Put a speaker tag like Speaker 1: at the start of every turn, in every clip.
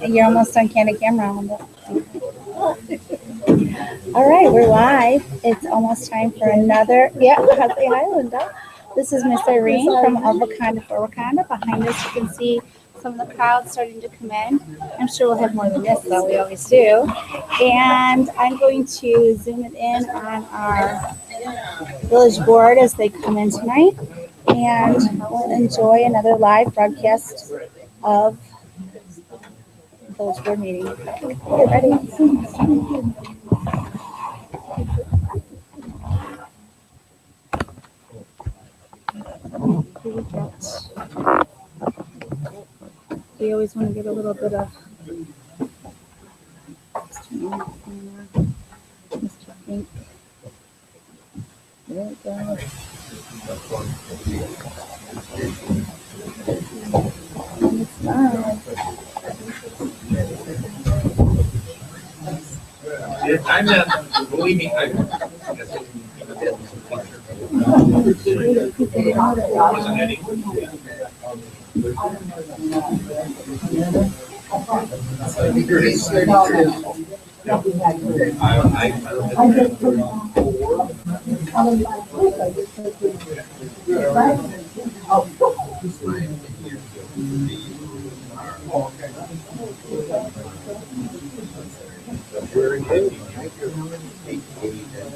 Speaker 1: You're almost on Candid Camera. All right, we're live. It's almost time for another. Yeah, say hi, Linda. This is Miss Irene from Wauconda for Wauconda. Behind us, you can see some of the crowd starting to come in. I'm sure we'll have more than this, though. We always do. And I'm going to zoom it in on our village board as they come in tonight, and we'll enjoy another live broadcast of village board meeting. Get ready. We always want to get a little bit of Mr. Pink. There it goes. And it's live.
Speaker 2: I'm not, believe me, I wasn't any.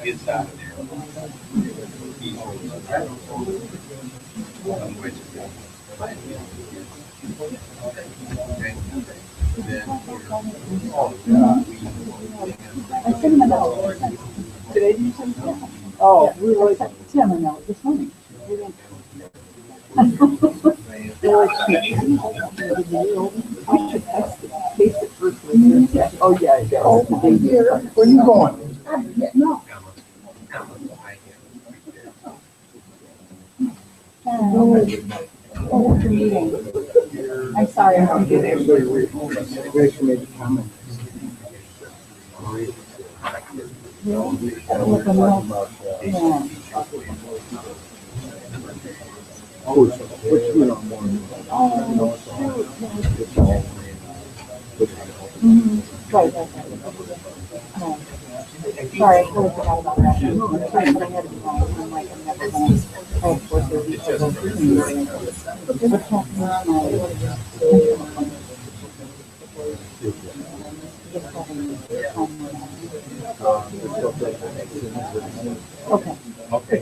Speaker 2: Kids out there.
Speaker 3: Oh, we were like 10 an hour this morning. Oh, yeah, yeah.
Speaker 4: Where are you going?
Speaker 3: No. I'm sorry, I don't get it.
Speaker 4: Rachel made a comment. Oh, which you know more.
Speaker 3: Right. Sorry, I totally forgot about that. Sorry, but I had to be wrong. I'm like, I'm never going to have 4:30. What's okay.
Speaker 2: Okay.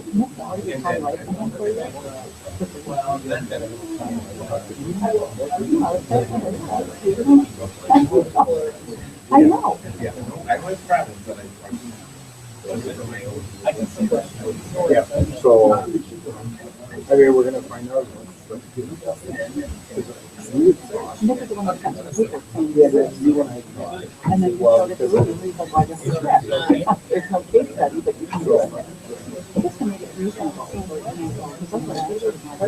Speaker 3: I know.
Speaker 2: Yeah, I was traveling, but I can see that.
Speaker 4: Yeah, so, I mean, we're gonna find out.
Speaker 3: Nick is the one that sent me the paper saying,
Speaker 4: Yeah, that you and I talked.
Speaker 3: and then you showed it to Ruby, and he's like, why doesn't it check? There's no case study, but you can do it. Just to make it reasonable. Because that's what I did with my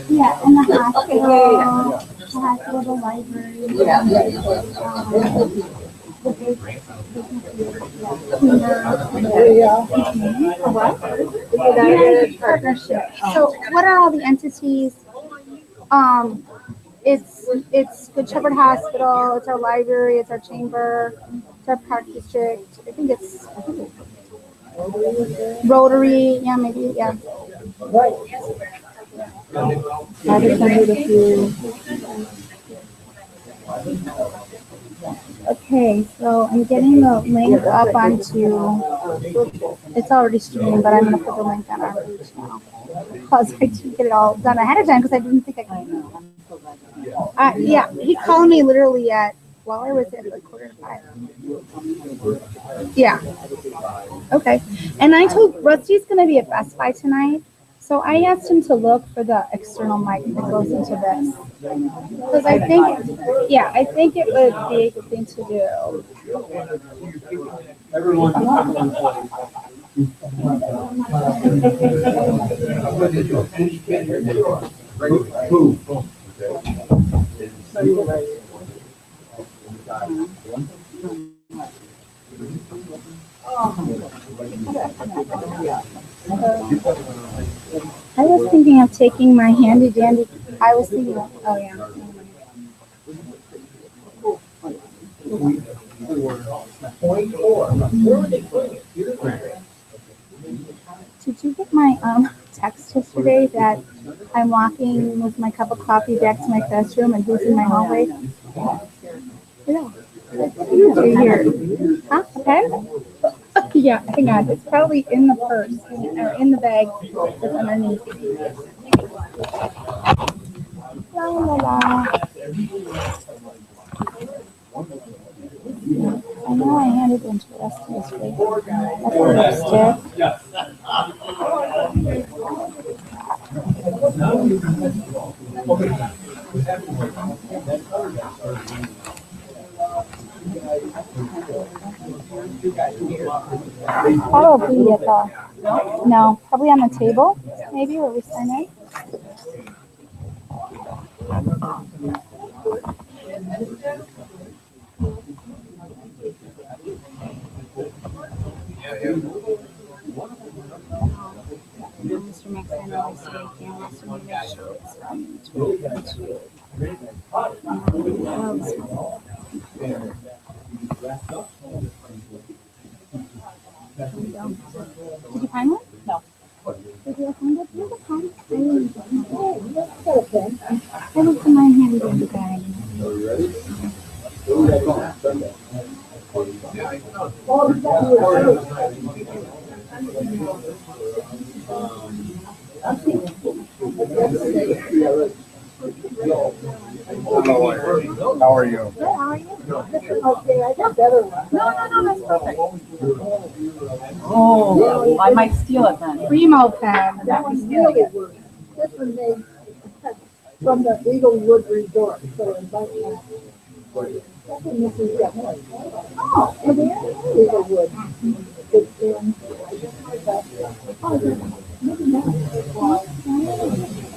Speaker 1: Yeah, and the hospital, the library. Partnership. So what are all the entities? It's Good Shepherd Hospital, it's our library, it's our chamber, it's our park district. I think it's Rotary, yeah, maybe, yeah.
Speaker 3: Right. I just sent it a few.
Speaker 1: Okay, so I'm getting the link up onto, it's already streaming, but I'm gonna put the link on our page now. Because I didn't get it all done ahead of time because I didn't think I could. Yeah, he called me literally while I was at like 4:45. Yeah. Okay. And I told Rusty's gonna be at Best Buy tonight. So I asked him to look for the external mic that goes into this. Because I think it would be a good thing to do.
Speaker 4: Everyone. Who?
Speaker 1: I was thinking of taking my handy dandy. I was thinking of, oh yeah. Never mind. Did you get my text yesterday that I'm walking with my cup of coffee back to my classroom and who's in my hallway? Yeah. Right here. Huh? Okay. Yeah, hang on. It's probably in the purse or in the bag that's underneath. La la la. I know I handed into the rest of this week. That's the lipstick. Probably at the, no, probably on the table, maybe where we sign in. Mr. Max, I know I say again, last time make sure it's Did you find one? No. Did you find it? You find it. I looked in my handy dandy bag.
Speaker 4: How are you?
Speaker 1: Good, how are you?
Speaker 3: Okay, I got better one.
Speaker 1: No, that's perfect.
Speaker 3: Oh, I might steal it then.
Speaker 1: Primo pen.
Speaker 3: That one's really good. This one made from the Eaglewood Resort, so invite that. That's what Mrs. got. Oh, it is Eaglewood. It's in.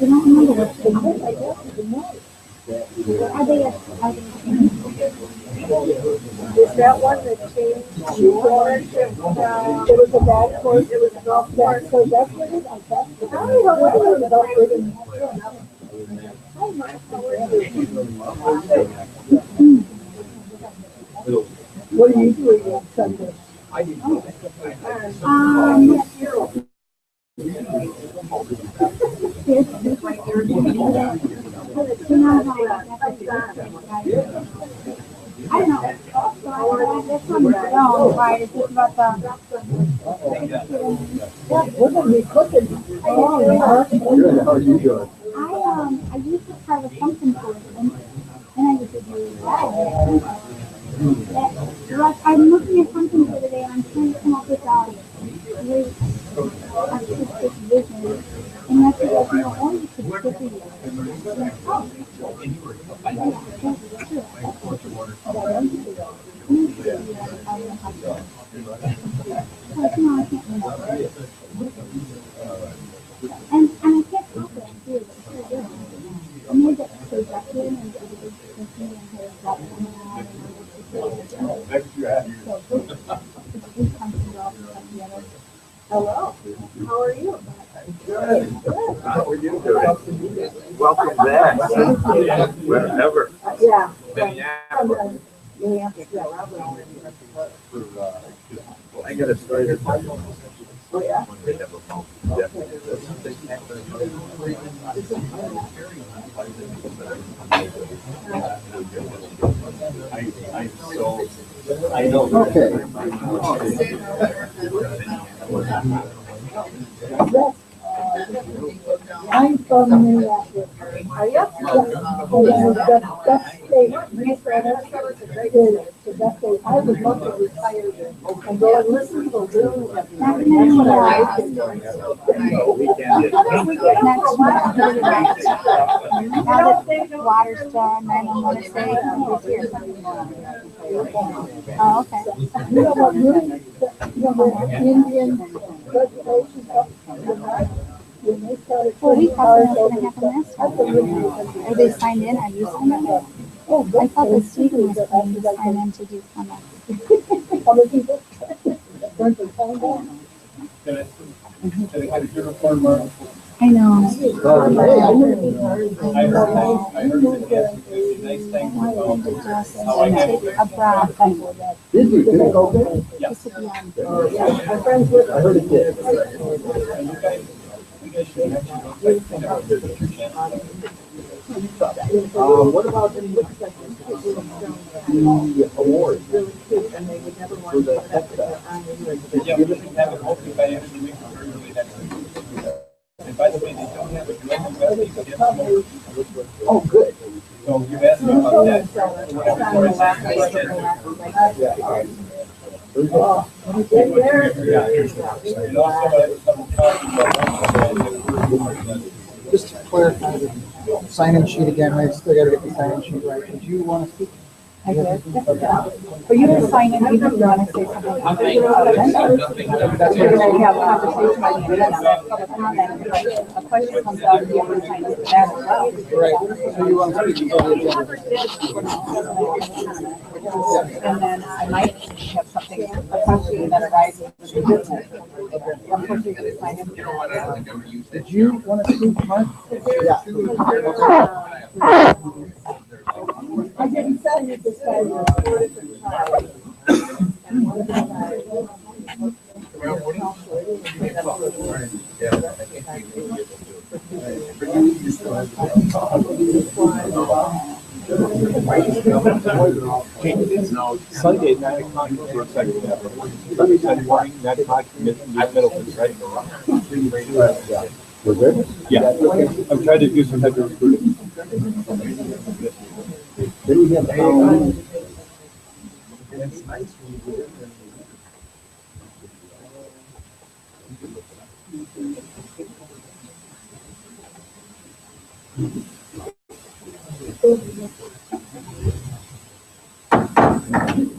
Speaker 1: I don't remember what's the name.
Speaker 3: I guess it's a nice.
Speaker 1: Are they
Speaker 3: Is that one that changed ownership from, it was a golf course, it was a golf course, so that's what it is, I guess. I don't know what it was about living. What are you doing on Sunday?
Speaker 1: I don't know. So this one's no, right? It's just about the.
Speaker 3: We're gonna be cooking.
Speaker 4: Good, how are you doing?
Speaker 1: I used to carve a pumpkin for it, and I used to do that. I'm looking at something the other day, and I'm trying to come up with a really artistic vision, and that's what I know. You could skip it. Oh, yeah, that's true. No, I can't remember. And I can't talk it too, but it's so good. I made that projected and it was thinking and her that coming out and it's three countries all together.
Speaker 3: Hello, how are you?
Speaker 4: Good. How are you doing? Welcome back. Whenever.
Speaker 3: Yeah.
Speaker 2: Minneapolis.
Speaker 4: I got a story.
Speaker 3: Oh, yeah?
Speaker 2: I know.
Speaker 4: Okay.
Speaker 3: Yes. I'm from Minneapolis. Are you? Yes. The best state. The best state. I would love to retire there and go and listen to really
Speaker 1: Next month, now that water's done, then I'm gonna say this year. Oh, okay.
Speaker 3: You know what really, the Indian reservations up when they started
Speaker 1: Well, we
Speaker 3: putting
Speaker 1: thought
Speaker 3: cars
Speaker 1: that was
Speaker 3: over
Speaker 1: gonna happen last
Speaker 3: that's a
Speaker 1: time.
Speaker 3: really good
Speaker 1: Are they signed in? Are you signed in?
Speaker 3: Oh,
Speaker 1: I thought the student was going to sign in to do comments.
Speaker 3: Other people. Burnt their tongue down.
Speaker 2: Can I have your uniform, Mark?
Speaker 1: I know.
Speaker 2: I heard that you had some nice things
Speaker 1: I wanted
Speaker 2: about
Speaker 1: to just
Speaker 2: how I handled
Speaker 1: take
Speaker 2: it.
Speaker 1: a breath and
Speaker 4: Did you? Did it go good?
Speaker 1: just to be on.
Speaker 3: My friends with
Speaker 4: I heard it did.
Speaker 2: And you guys should actually go take a picture channel.
Speaker 4: What about the award?
Speaker 3: and they would never want to put up with their own.
Speaker 2: Yeah, we can have it hopefully by the end of the week or early next week. And by the way, they don't have a direct investigation against you.
Speaker 4: Oh, good.
Speaker 2: So you asked me about that. So whatever Lawrence said, I said,
Speaker 4: Yeah, all right.
Speaker 2: and also I was talking about
Speaker 5: Just to clarify the sign-in sheet again, I still gotta get the sign-in sheet right. Did you want to speak?
Speaker 1: I did. For you to sign in, even if you want to say something.
Speaker 5: That's
Speaker 1: We're going to have a conversation by the end of that public comment. If a question comes up, you have to sign up for that as well.
Speaker 5: Right, so you want to speak before the agenda?
Speaker 1: And then I might have something, a question that arises with the business. Unfortunately, going to sign in.
Speaker 5: Did you want to speak, Mark?
Speaker 4: Yeah.
Speaker 3: I didn't tell you this guy was 4 different tribes. And one of the
Speaker 2: Sunday, 9 o'clock, looks like Sunday morning, 9 o'clock, Middleton's right?
Speaker 4: We're good?
Speaker 2: Yeah, I'm trying to do some type of recruiting.
Speaker 4: Then we have,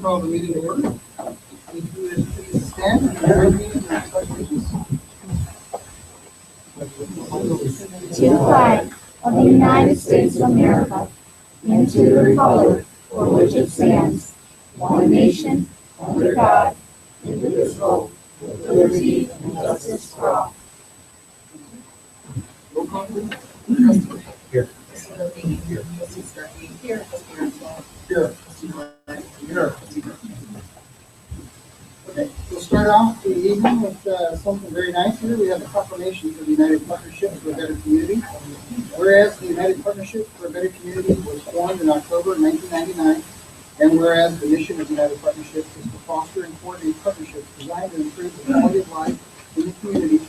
Speaker 5: Call the meeting to order. Would you please stand and repeat the pledge?
Speaker 1: To the flag of the United States of America and to the republic for which it stands, one nation, under God, indivisible, with liberty and justice for all.
Speaker 5: Roll call, please.
Speaker 4: Here.
Speaker 5: Here. Here. Okay, we'll start off the evening with something very nice here. We have a proclamation for the United Partnership for a Better Community. Whereas the United Partnership for a Better Community was formed in October 1999, and whereas the mission of the United Partnership is to foster and coordinate partnerships designed to improve the quality of life in the community,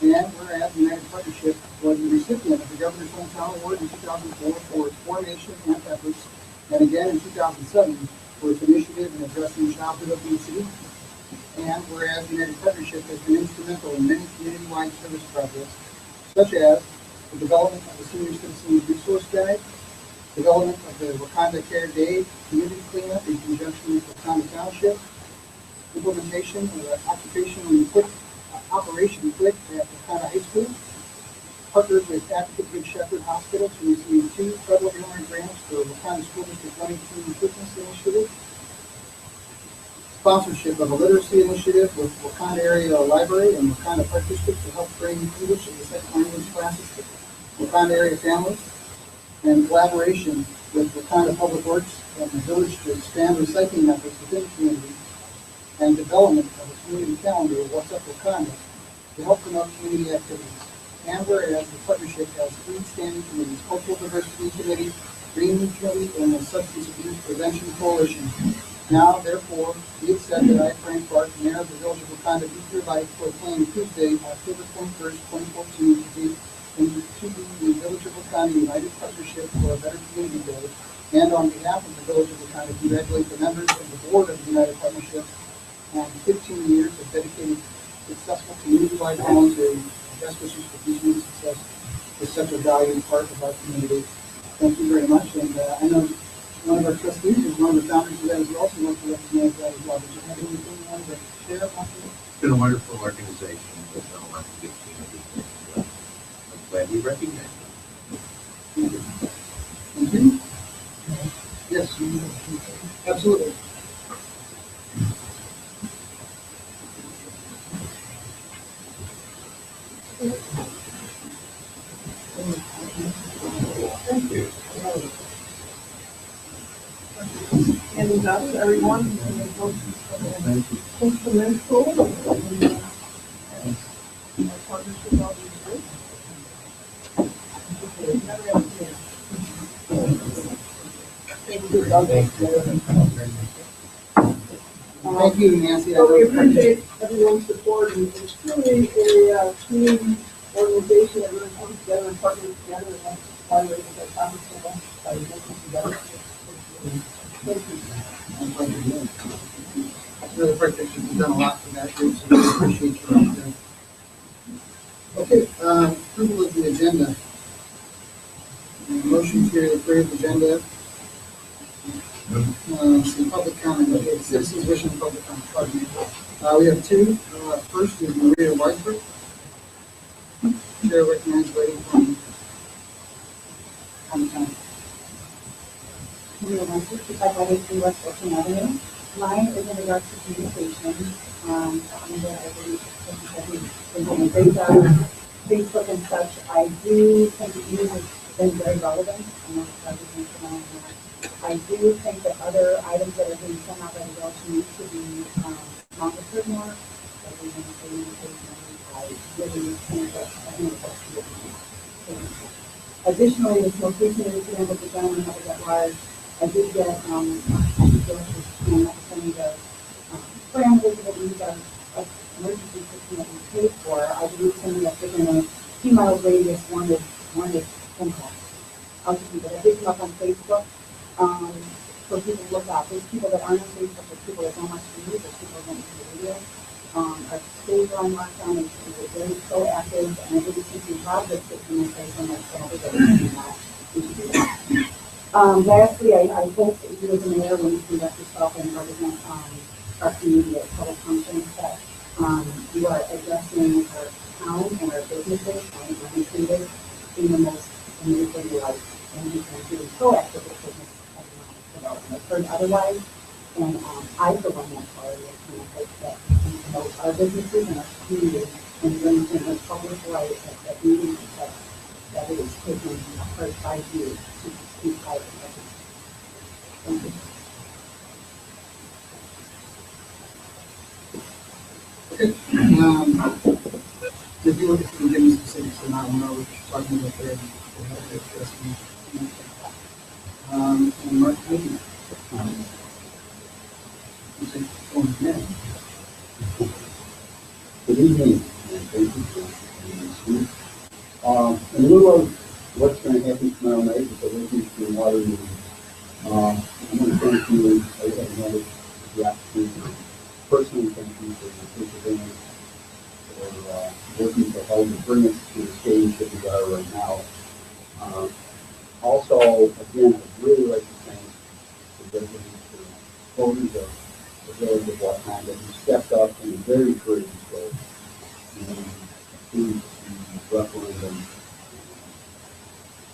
Speaker 5: and whereas the United Partnership was the recipient of the Governor's Hometown Award in 2004 for its formation and efforts, and again in 2007 for its initiative in addressing childhood obesity. And whereas the United Partnership has been instrumental in many community-wide service projects, such as the development of the Senior Citizens Resource Guide, development of the Wauconda Care Day community cleanup in conjunction with Wauconda Township, implementation of the Operation Click at Wauconda High School, partnered with Advocate Good Shepherd Hospital to receive 2 federal government grants for Wauconda School District 22 Fitness Initiative, sponsorship of a literacy initiative with Wauconda Area Library and Wauconda Park District to help bring English as a second language classes to Wauconda area families, and collaboration with Wauconda Public Works and the village to expand recycling methods within the community, and development of a community calendar of What's Up Wauconda to help promote community activities. And whereas the partnership has 3 standing committees: Cultural Diversity Committee, Green Committee, and the Substance Abuse Prevention Coalition. Now, therefore, be it said that I, Frank Clark, Mayor of the Village of Wauconda, do hereby proclaim Tuesday, October 21st, 2014, to be the Village of Wauconda United Partnership for a Better Community Day, and on behalf of the Village of Wauconda, congratulate the members of the Board of the United Partnership on 15 years of dedicated, successful community-wide volunteering. Best wishes for continued success for such a valued part of our community. Thank you very much, and I know one of our trustees is one of the founders of that as well, so we want to recognize that as well. Did you have anything you wanted to share about that?
Speaker 6: It's been a wonderful organization. We've done a lot of good community. I'm glad we recognize it.
Speaker 5: Thank you. Absolutely.
Speaker 3: Any doubts, everyone? Instrumental. Partnership all these years.
Speaker 5: Thank you, Nancy.
Speaker 3: So we appreciate everyone's support, and it's truly a team organization that really comes together and partners together and wants to collaborate with our topics so much by working together. Thank you.
Speaker 5: Really appreciate you've done a lot for that group, so we appreciate you right there. Okay, approval of the agenda. Motion to approve the agenda. Some public comment, okay, citizens wishing public comment, pardon me. We have two. First is Maria Whiteford. Chair recognizes lady from Hamilton.
Speaker 7: Maria Whiteford, 2583 West Wauconda Avenue. Mine is in regards to communication. Amanda, I believe, has been doing a great job with Facebook and such. I do think that you have been very relevant. I know it's been phenomenal. I do think that other items that are being sent out by the village need to be monitored more. Like we have communication, I really think that additionally, this most recent incident with the gentleman that was at large, I did get, I think the village was sending the parameters that we use of emergency system that we paid for. I believe somebody that's within a few miles radius wanted impact. I'll just leave it. I did come up on Facebook. For people to look at. There's people that aren't on Facebook, there's people that don't watch the news, there's people that don't see the video. Our schools are on lockdown, and we're very proactive, and I really think we have this system in place, and that's all that we should do that. Lastly, I hope that you as a mayor, when you conduct yourself and represent our community at public functions, that you are addressing our town and our businesses and our leaders in the most amazing light, and you can do proactive with business. I've heard otherwise, and I for one am sorry, and I hope that our businesses and our community and in the public light that meeting that it is taken apart by you to speak out of it. Thank you.
Speaker 5: Okay. If you look at the give me specifics, and I don't know what you're talking about there, we'll have to address them. And Mark, thank you.
Speaker 8: Good evening, and thank you for being here. In lieu of what's going to happen tomorrow night with the Livingston water meeting, I'm going to thank you. I had the opportunity to personally thank you for your perseverance, for working so hard to bring us to the stage that we are right now. Also, again, I'd really like to thank the residents, the voters of the village of Wauconda who stepped up in a very courageous way and approved the referendum.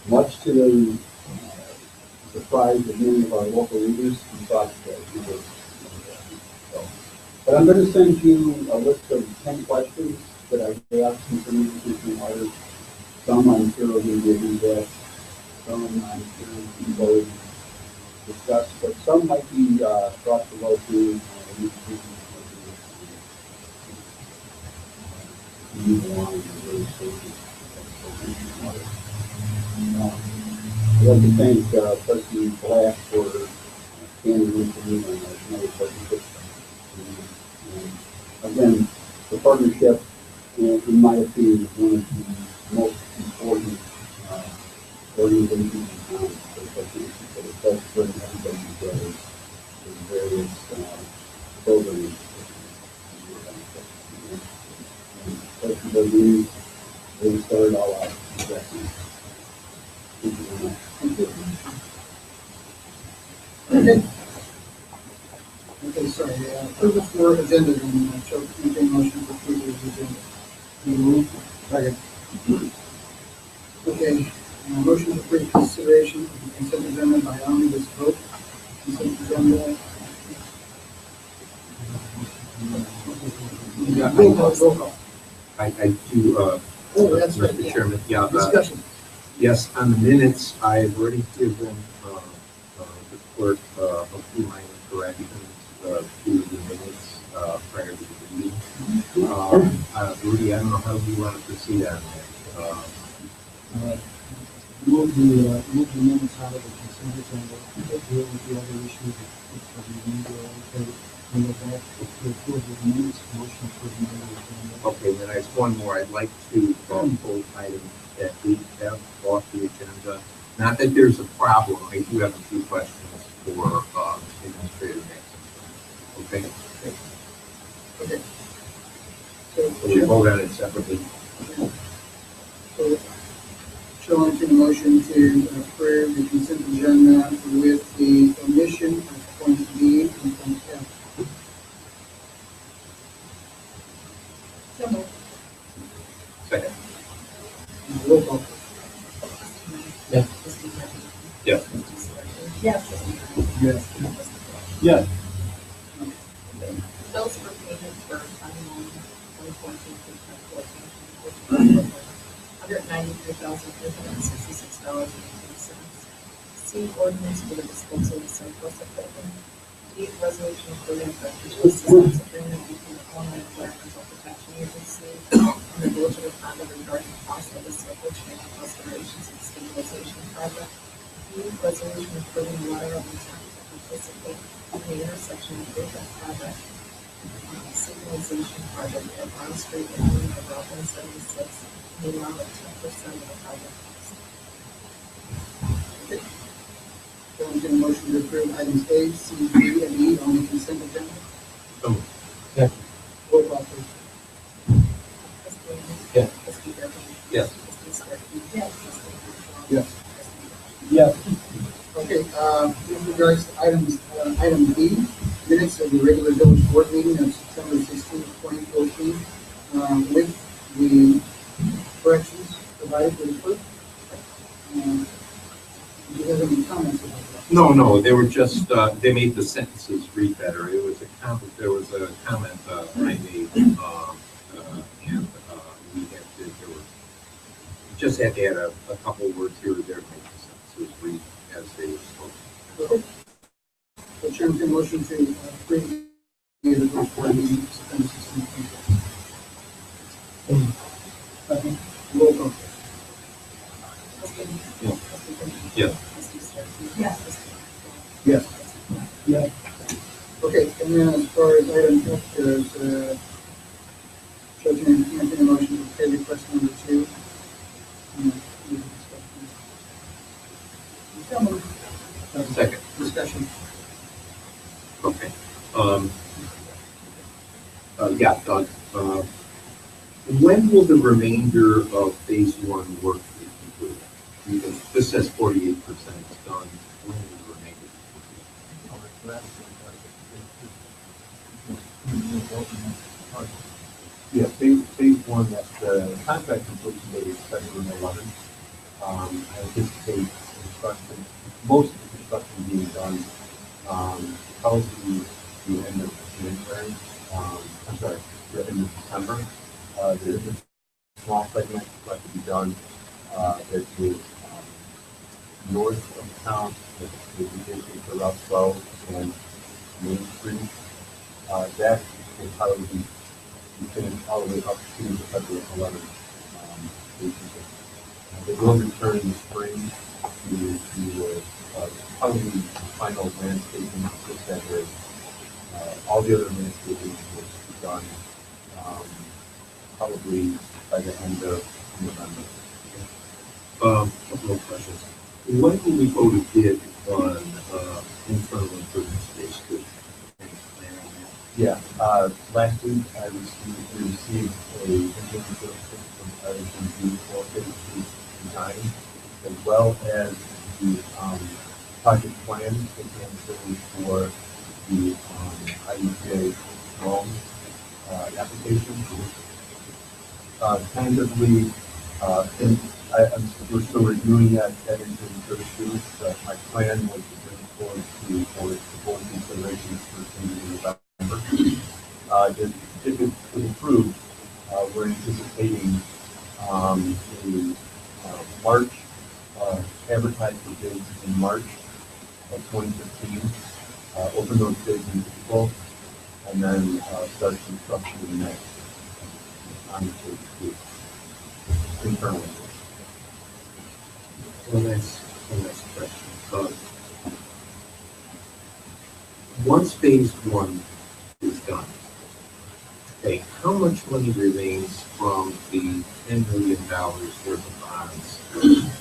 Speaker 8: Much to the surprise of many of our local leaders who thought that we were. But I'm going to send you a list of 10 questions that I have some water. Some I'm sure are going to be in-depth. Some I'm sure we've already discussed, but some might be brought to vote to I'd like to thank President Black for standing with me on another partnership. Again, the partnership, in my opinion, is one of the most important organizations in town. But it does bring everybody together in various programs. And that's what we started all out. Exactly. Thank you very much.
Speaker 5: Okay. Okay, sorry. Approval for agenda, then Joe, maintain motion for approval of the agenda. You move. Second. Okay. Motion to approve consideration of the consent agenda by omnibus vote. consent agenda.
Speaker 6: Yeah,
Speaker 5: Roll call.
Speaker 6: I do,
Speaker 5: Oh, that's right.
Speaker 6: Mr. Chairman,
Speaker 5: Discussion.
Speaker 6: yes, on the minutes, I've already given, the clerk, a few minor corrections, to the minutes, prior to the meeting. Rudy, I don't know how you want to proceed on that.
Speaker 9: Move the minutes out of the consent agenda, deal with the other issues of the remainder of the, and go back to approve the minutes, motion for the minute agenda.
Speaker 6: Okay, then I have one more. I'd like to pull items that we have off the agenda. Not that there's a problem. I do have a few questions for Administrator Nixon. Okay?
Speaker 5: Okay.
Speaker 6: So we vote on it separately.
Speaker 5: So, shall I entertain a motion to approve the consent agenda with the omission of point B and point F?
Speaker 7: So moved.
Speaker 6: Second.
Speaker 5: Roll call.
Speaker 6: Yes.
Speaker 7: Yes.
Speaker 9: Yes.
Speaker 4: Yes.
Speaker 7: Bills for payment for 2014 through 2014, $193,366.80. C, ordinance for the disposal of surplus equipment. D, resolution approving the official assistance agreement between the Illinois Environmental Protection Agency and the Village of Wauconda regarding the cost of the surplus change restorations and stabilization project. E, resolution approving the letter of intent to participate in the intersection improvement project signalization project at Brown Street and Route 176, and the amount of 10% of the project cost.
Speaker 5: Shall I entertain a motion to approve items A, C, D, and E on the consent agenda?
Speaker 6: So moved.
Speaker 5: Roll call, please.
Speaker 7: Trustee Amos?
Speaker 6: Yes.
Speaker 7: Trustee Beverly?
Speaker 6: Yes.
Speaker 7: Trustee Starkey? Yes. Trustee Marshall?
Speaker 4: Yes.
Speaker 7: Trustee
Speaker 4: Yes.
Speaker 5: Okay, with regards to item B, minutes of the regular village board meeting of September 16th, 2014, with the corrections provided for the clerk. Do you have any comments about that?
Speaker 6: No, they were just, they made the sentences read better. It was there was a comment, I made, and, we had to, just had to add a couple words here or there to make the sentences read as they were supposed to.
Speaker 5: So Chairman, can motion to approve the village board meeting of September 16th, 2014. Roll call.
Speaker 7: Trustee Amos?
Speaker 6: Yes.
Speaker 7: Trustee Beverly?
Speaker 6: Yes.
Speaker 7: Trustee Starkey? Yes. Trustee Marshall?
Speaker 5: Yes.
Speaker 7: Trustee Marshall?
Speaker 4: Yes.
Speaker 5: Okay, and then as far as item F goes, Judge, entertain a motion to pay request number 2.
Speaker 6: Second.
Speaker 5: Discussion.
Speaker 6: Okay. Yeah, Doug, when will the remainder of phase 1 work be completed? Because this says 48% is done. When will the remainder be completed?
Speaker 4: Yeah, phase 1, that the contract completion date is February 11th. I anticipate construction, most of the construction being done, probably the end of January. I'm sorry, the end of December. There's a small segment left to be done that is north of town, that is adjacent to Route 12 and Main Street. That will probably be finished all the way up to the February 11th. They will return in the spring to probably the final landscaping of that area. All the other landscaping will be done probably by the end of November.
Speaker 6: Couple of questions. When will we go to bid on internal improvement space 2?
Speaker 4: Yeah, last week we received a engineering service from RSMG for phase 2 design, as well as the project plan for the IEPA loan application. Tentatively, we're still reviewing that engineering service. My plan was to bring forward to for the board consideration for in November. If it's approved, we're anticipating a March advertised for bids in March of 2015. Open those bids in April, and then start construction in May. On the internally.
Speaker 6: Well, that's the next question. Once phase one is done, okay, how much money remains from the $10 million worth of bonds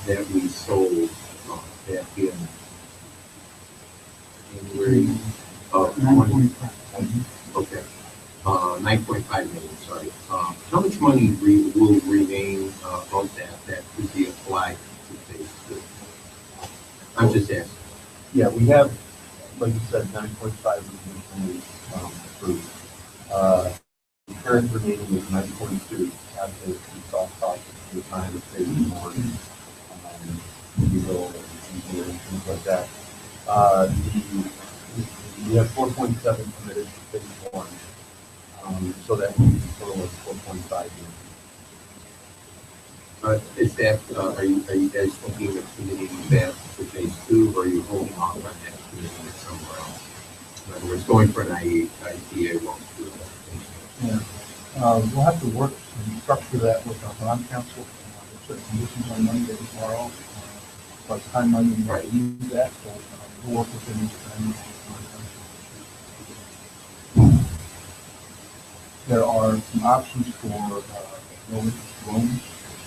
Speaker 6: that we sold back in January of 20? Okay, 9.5 million. Sorry. How much money will remain of that could be applied to phase two? I'm just asking.
Speaker 4: Yeah, we have, like you said, 9.5 originally approved. The current remaining is 9.2 after the soft cost at the time of phase one, legal and engineering, things like that. We have 4.7 committed to phase one, so that means a total of 4.5 million.
Speaker 6: Is that, are you guys thinking of committing that to phase two, or are you holding off on that committing it somewhere else? In other words, going for an IPA won't do that.
Speaker 2: Yeah. We'll have to work and structure that with our bond counsel. There's certain conditions on money that we borrow, but time money we might use that, so we'll work with them each time. There are some options for low interest loans,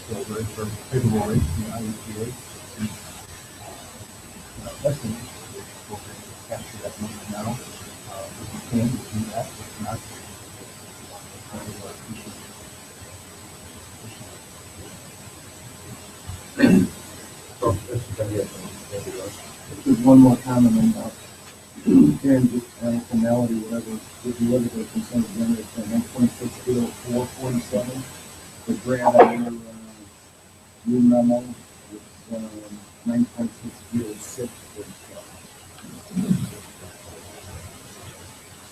Speaker 2: so very favorable rates in the IUPA. Less than we'll capture that money now. If we can, we'll do that. If not,
Speaker 9: Just one more comment on that. And just formality, whatever, if you look at the consent agenda, it's 1.60447. The grant on your new memo, it's 9.606.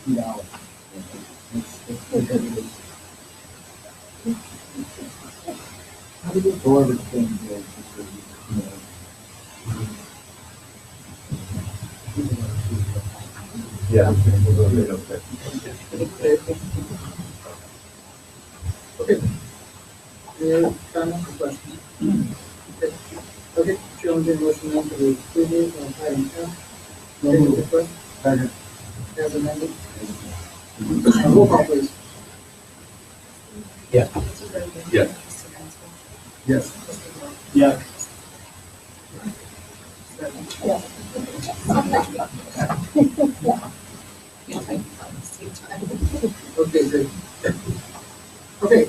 Speaker 9: $2. How did it go over the thing,
Speaker 4: Yeah.
Speaker 5: Okay. Any other comments or questions? Okay. Okay, Chair, will entertain a motion now for the approval of item F. Any request?
Speaker 9: Second.
Speaker 5: As amended. Roll call, please.
Speaker 6: Yeah. Yeah.
Speaker 9: Yes.
Speaker 2: yeah.
Speaker 5: Okay, good. Okay,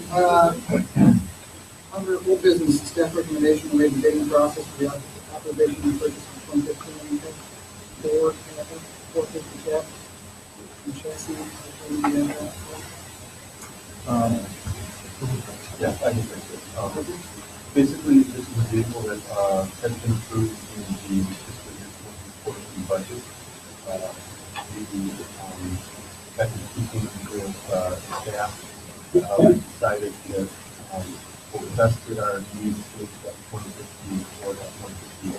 Speaker 5: under old business, staff recommendation related to bidding process for the authorization and purchase of 2015 Ford F-450 cab and chassis.
Speaker 4: Yeah, I can fix it. Basically, this is a vehicle that has been approved in the fiscal year 2014 budget. After speaking with staff, we decided that what would best fit our needs was that 2015 Ford F-150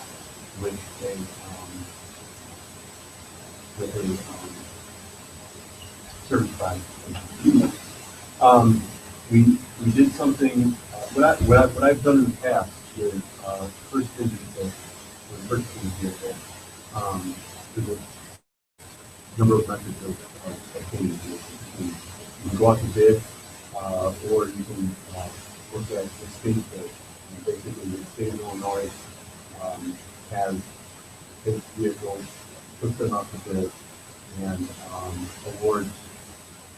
Speaker 4: with a certified. We did something. What I've done in the past is first visit when purchasing a vehicle. There's a number of methods of obtaining vehicles. You can go out to bid, or you can look at the state bid. And basically, the state of Illinois has its vehicles, puts them out to bid, and awards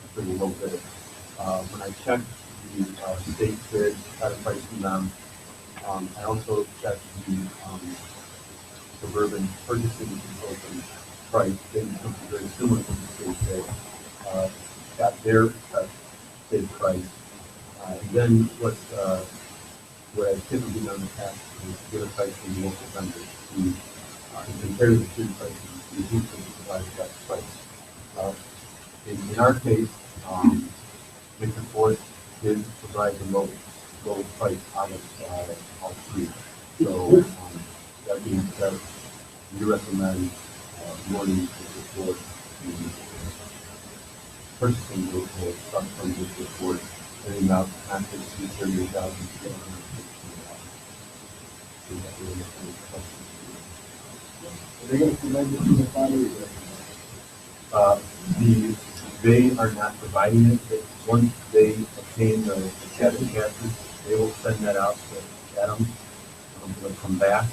Speaker 4: a pretty low bid. When I checked the state bid, got a price from them. I also checked the suburban purchasing consultant price. They did something very similar to the state bid. Got their bid price. And then what I've typically done in the past is get a price from the local vendors to compare the two prices the heat that provides that spice. In our case, Mr. Ford did provide the low price out of all three. So, that being said, we recommend morning Mr. Ford the purchasing group will start from Mr. Ford and amount not to exceed $38,715.
Speaker 8: They're gonna provide this to the family.
Speaker 4: They are not providing it, but once they obtain the cabin chassis, they will send that out to Adam. They'll come back.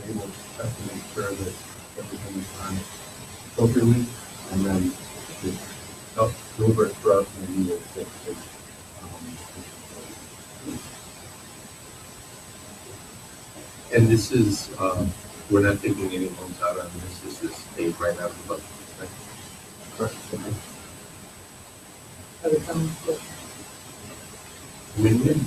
Speaker 4: They will check to make sure that everything is on appropriately, and then they'll deliver it for us, and then we will fix it.
Speaker 6: And this is, we're not taking any loans out on this. This is paid right out of the budget. Right?
Speaker 4: Correct.
Speaker 5: Other comments? Yes.
Speaker 6: Win-win.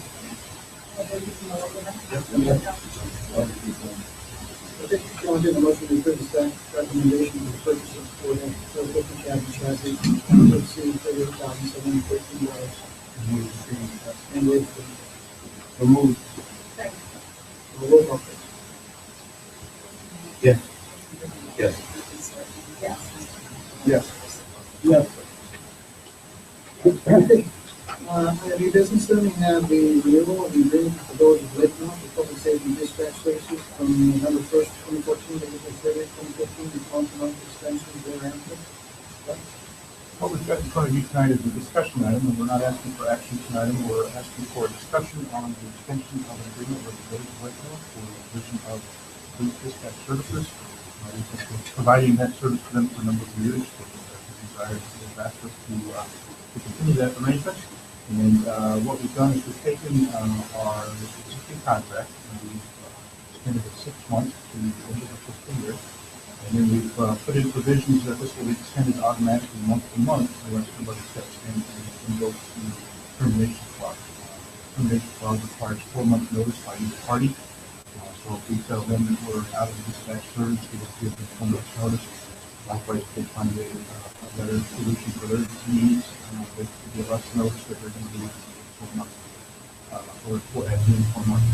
Speaker 5: Okay, I'll do the motion to approve the staff recommendation for the purchase of Ford F-450 cab and chassis, not to exceed $38,715. And with
Speaker 8: Remove.
Speaker 5: the roll call, please.
Speaker 6: Yes. Yes.
Speaker 8: Yes.
Speaker 5: Yes. Under new business, then we have the renewal of the agreement with the village of Lakeville for public safety dispatch services from November 1st, 2014 to April 30th, 2015, with month-to-month extensions thereafter.
Speaker 2: What we've got in front of you tonight is a discussion item, and we're not asking for action tonight. We're asking for a discussion on the extension of an agreement with the village of Lakeville for the provision of police dispatch services. We've been providing that service to them for a number of years. They've asked us to continue that arrangement. And what we've done is we've taken our existing contract and we've extended it 6 months to the end of the fiscal year. And then we've put in provisions that this will be extended automatically month to month unless somebody steps in and goes to the termination clause. Termination clause requires 4 months notice by each party. So if we tell them that we're out of the dispatch service, we will give them 4 months notice. Likewise, if they find a better solution for their needs, they give us notice that they're going to be 4 months, or at the end of 4 months.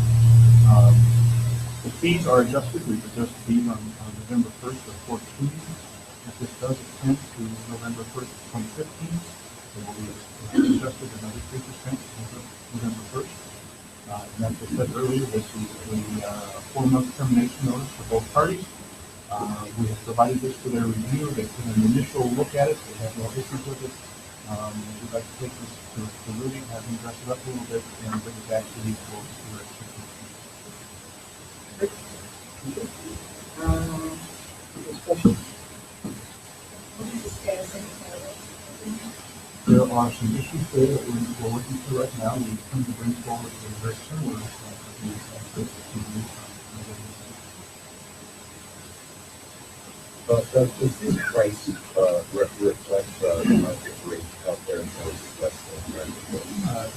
Speaker 2: The fees are adjusted. We've adjusted fees on November 1st of 14. If this does extend to November 1st of 2015, it will be adjusted another 3% as of November 1st. And as I said earlier, this is a 4-month termination notice for both parties. We have provided this for their review. They took an initial look at it. They have no issues with it. We'd like to take this to Rudy, have him dress it up a little bit, and bring it back to you for direction.
Speaker 5: Discussion.
Speaker 2: There are some issues there that we're working through right now. We come to bring forward a very similar
Speaker 6: Does this price reflect the market rate out there?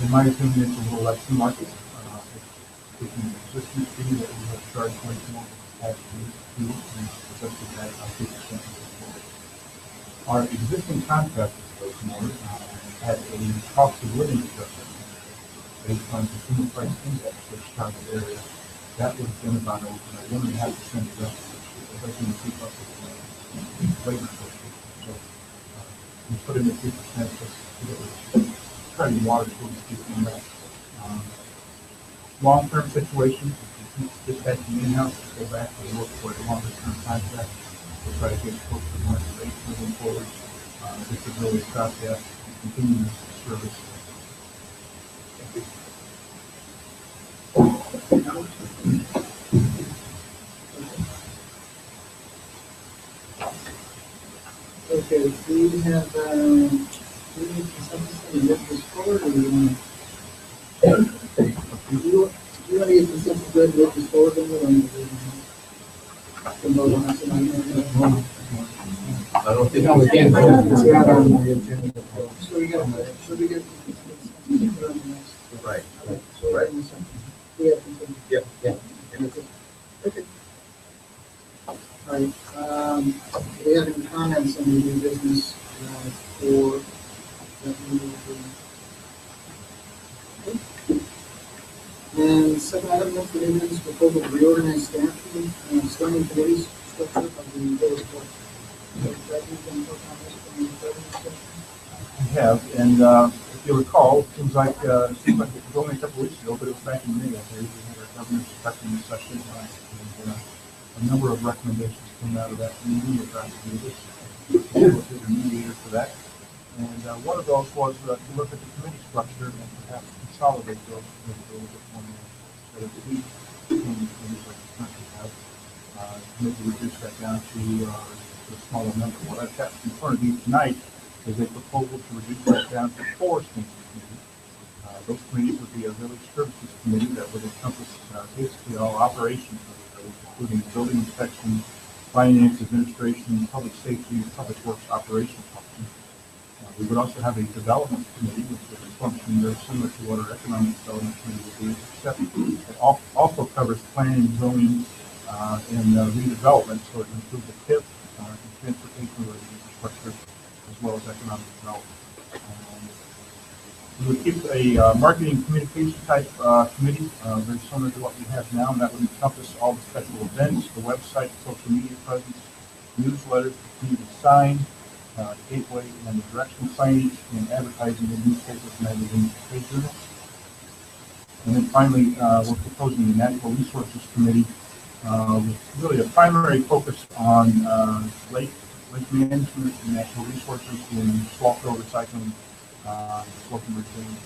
Speaker 2: in my opinion, it's a little less than market. It's an existing fee that we have charged much more past due, and adjusted that by 2%. Our existing contract with Baltimore had a cost of living adjustment based on consumer price index for the Chicago area. That would have been about a 1.5% adjustment, which doesn't keep up with labor inflation. So we put in a 3% to try to water to speak on that. Long-term situation, if you keep dispatching in-house, go back and look for a longer-term contract. We'll try to get close to market rate moving forward. This is really a stopgap to continue this service.
Speaker 5: Okay, do we have, do we need consensus to move this forward, or do we want to? Do you want to get consensus to move this forward, then we're going to do it?
Speaker 6: I don't think
Speaker 9: No, we can't. It's not on the agenda.
Speaker 5: So we got, should we get consensus on the next?
Speaker 6: right.
Speaker 5: Okay, so
Speaker 6: Right.
Speaker 5: we have consensus.
Speaker 6: Yeah.
Speaker 5: Okay. All right, Do we have any comments on the new business for that we will do? And second item, no for new business proposal to reorganize staff and standing committees structure of the village board.
Speaker 2: I have, and if you recall, it seems like it was only a couple weeks ago, but it was back in May, I believe, we had our governor's effectiveness session, and a number of recommendations came out of that meeting, which I was the mediator for that. And one of those was to look at the committee structure and perhaps consolidate those to make it a little bit more instead of 8 committees like we currently have, maybe reduce that down to a smaller number. What I've got in front of you tonight is a proposal to reduce that down to 4 standing committees. Those committees would be a village services committee that would encompass basically all operations of the village, including building inspection, finance, administration, public safety, and public works operations function. We would also have a development committee, which would function very similar to what our economic development committee would be, except it also covers planning, zoning, and redevelopment, so it includes the TIP, transportation-related infrastructure, as well as economic development. We would keep a marketing communication type committee, very similar to what we have now, and that would encompass all the special events, the website, social media presence, newsletters, the community sign, gateway, and the directional signage, and advertising in newspapers, magazines, and trade journals. And then finally, we're proposing the Natural Resources Committee with really a primary focus on lake management and natural resources in swamp fill recycling, sloping retaining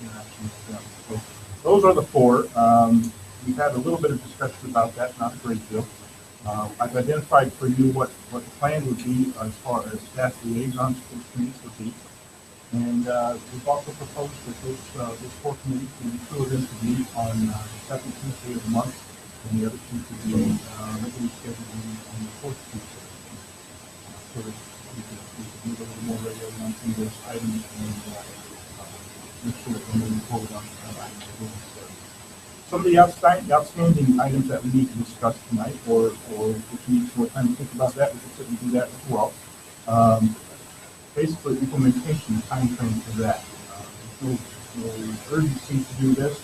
Speaker 2: interactions with them. So those are the 4. We've had a little bit of discussion about that, not a great deal. I've identified for you what the plan would be as far as staff liaisons to those committees would be. And we've also proposed that those 4 committees, maybe 2 of them to be on the second Tuesday of the month, and the other 2 to be regularly scheduled on the 4th Tuesday. So that we could move a little more regularly on some of those items and make sure that we're moving forward on items. Some of the outstanding items that we need to discuss tonight, or if you need more time to think about that, we can certainly do that as well. Basically, implementation time frame for that. There's no urgency to do this,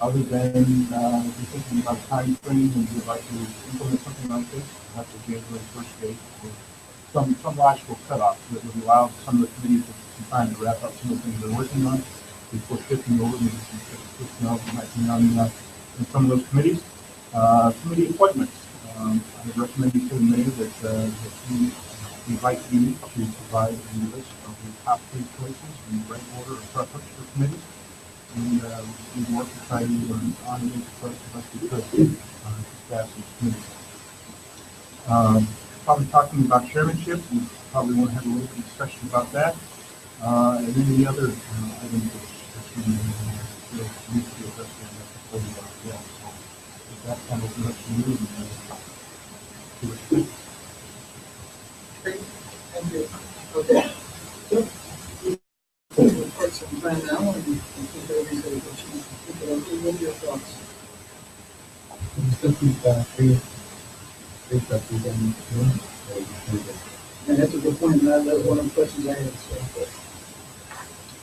Speaker 2: other than if you're thinking about time frame and you'd like to implement something like this, perhaps a January 1st date, or some logical cutoff that would allow some of the committees some time to wrap up some of the things they're working on before shifting over, maybe some switching over might be on in some of those committees. Committee appointments. I would recommend to the mayor that you invite you to provide a list of the top 3 choices in the right order of preference for committees, and we work to try to nominate the first of us we could to pass these committees. Probably talking about chairmanship, we probably want to have a little bit of discussion about that, and then the other items that we need to address before we are as well. So with that kind of direction, you do what you think.
Speaker 5: Great, thank you. Okay. We'll take some time now, and we think everybody's got a good chance to think about it. What are your thoughts? And that's a good point, and that was one of the questions I had. So.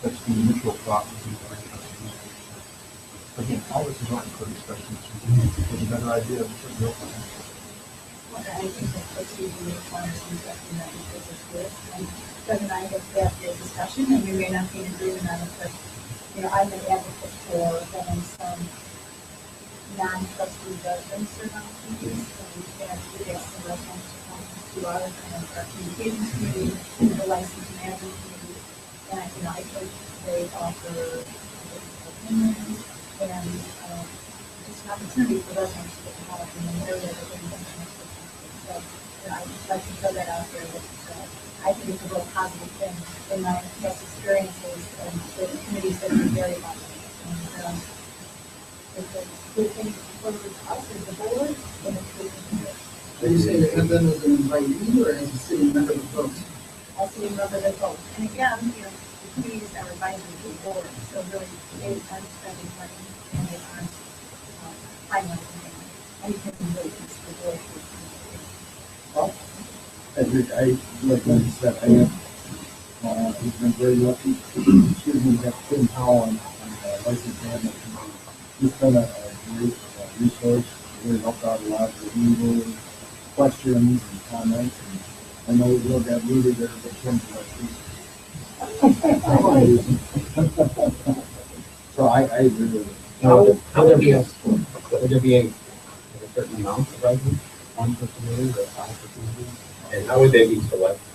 Speaker 2: That's the initial thought. Again, all this is open for discussion. It's a better idea of what you're open.
Speaker 7: Well, I think that what's usually requires some discussion that because it's good. And Doug and I have had a discussion, and we may not be in agreement on it, but I'm an advocate for having some non-trustee residents serve on committees. So we have some residents to come to ours, and our communications committee, the license management committee, and I think they offer opinions and just an opportunity for residents to get involved in an area that they're intentional to. So I'd like to throw that out there. I think it's a real positive thing in my past experiences and the committees that are very positive. And it's a good thing for us as a board, and it's good for the.
Speaker 5: Are you saying that them as an invitee or as a city member of the vote?
Speaker 7: As a member of the vote. And again, the committees are advisory to the board, so really they aren't spending money and they aren't finalizing anything. Anything really is the board.
Speaker 9: I, like I said, I have, we've been very lucky. Excuse me, that Tim Howell on licensed management committee. He's been a great resource, really helped out a lot with legal questions and comments. And I know we will get Rudy there, but Tim's like, so I agree with it.
Speaker 6: How would there be a certain amount of residents?
Speaker 9: One per committee or five per committee.
Speaker 6: And how would they be selected?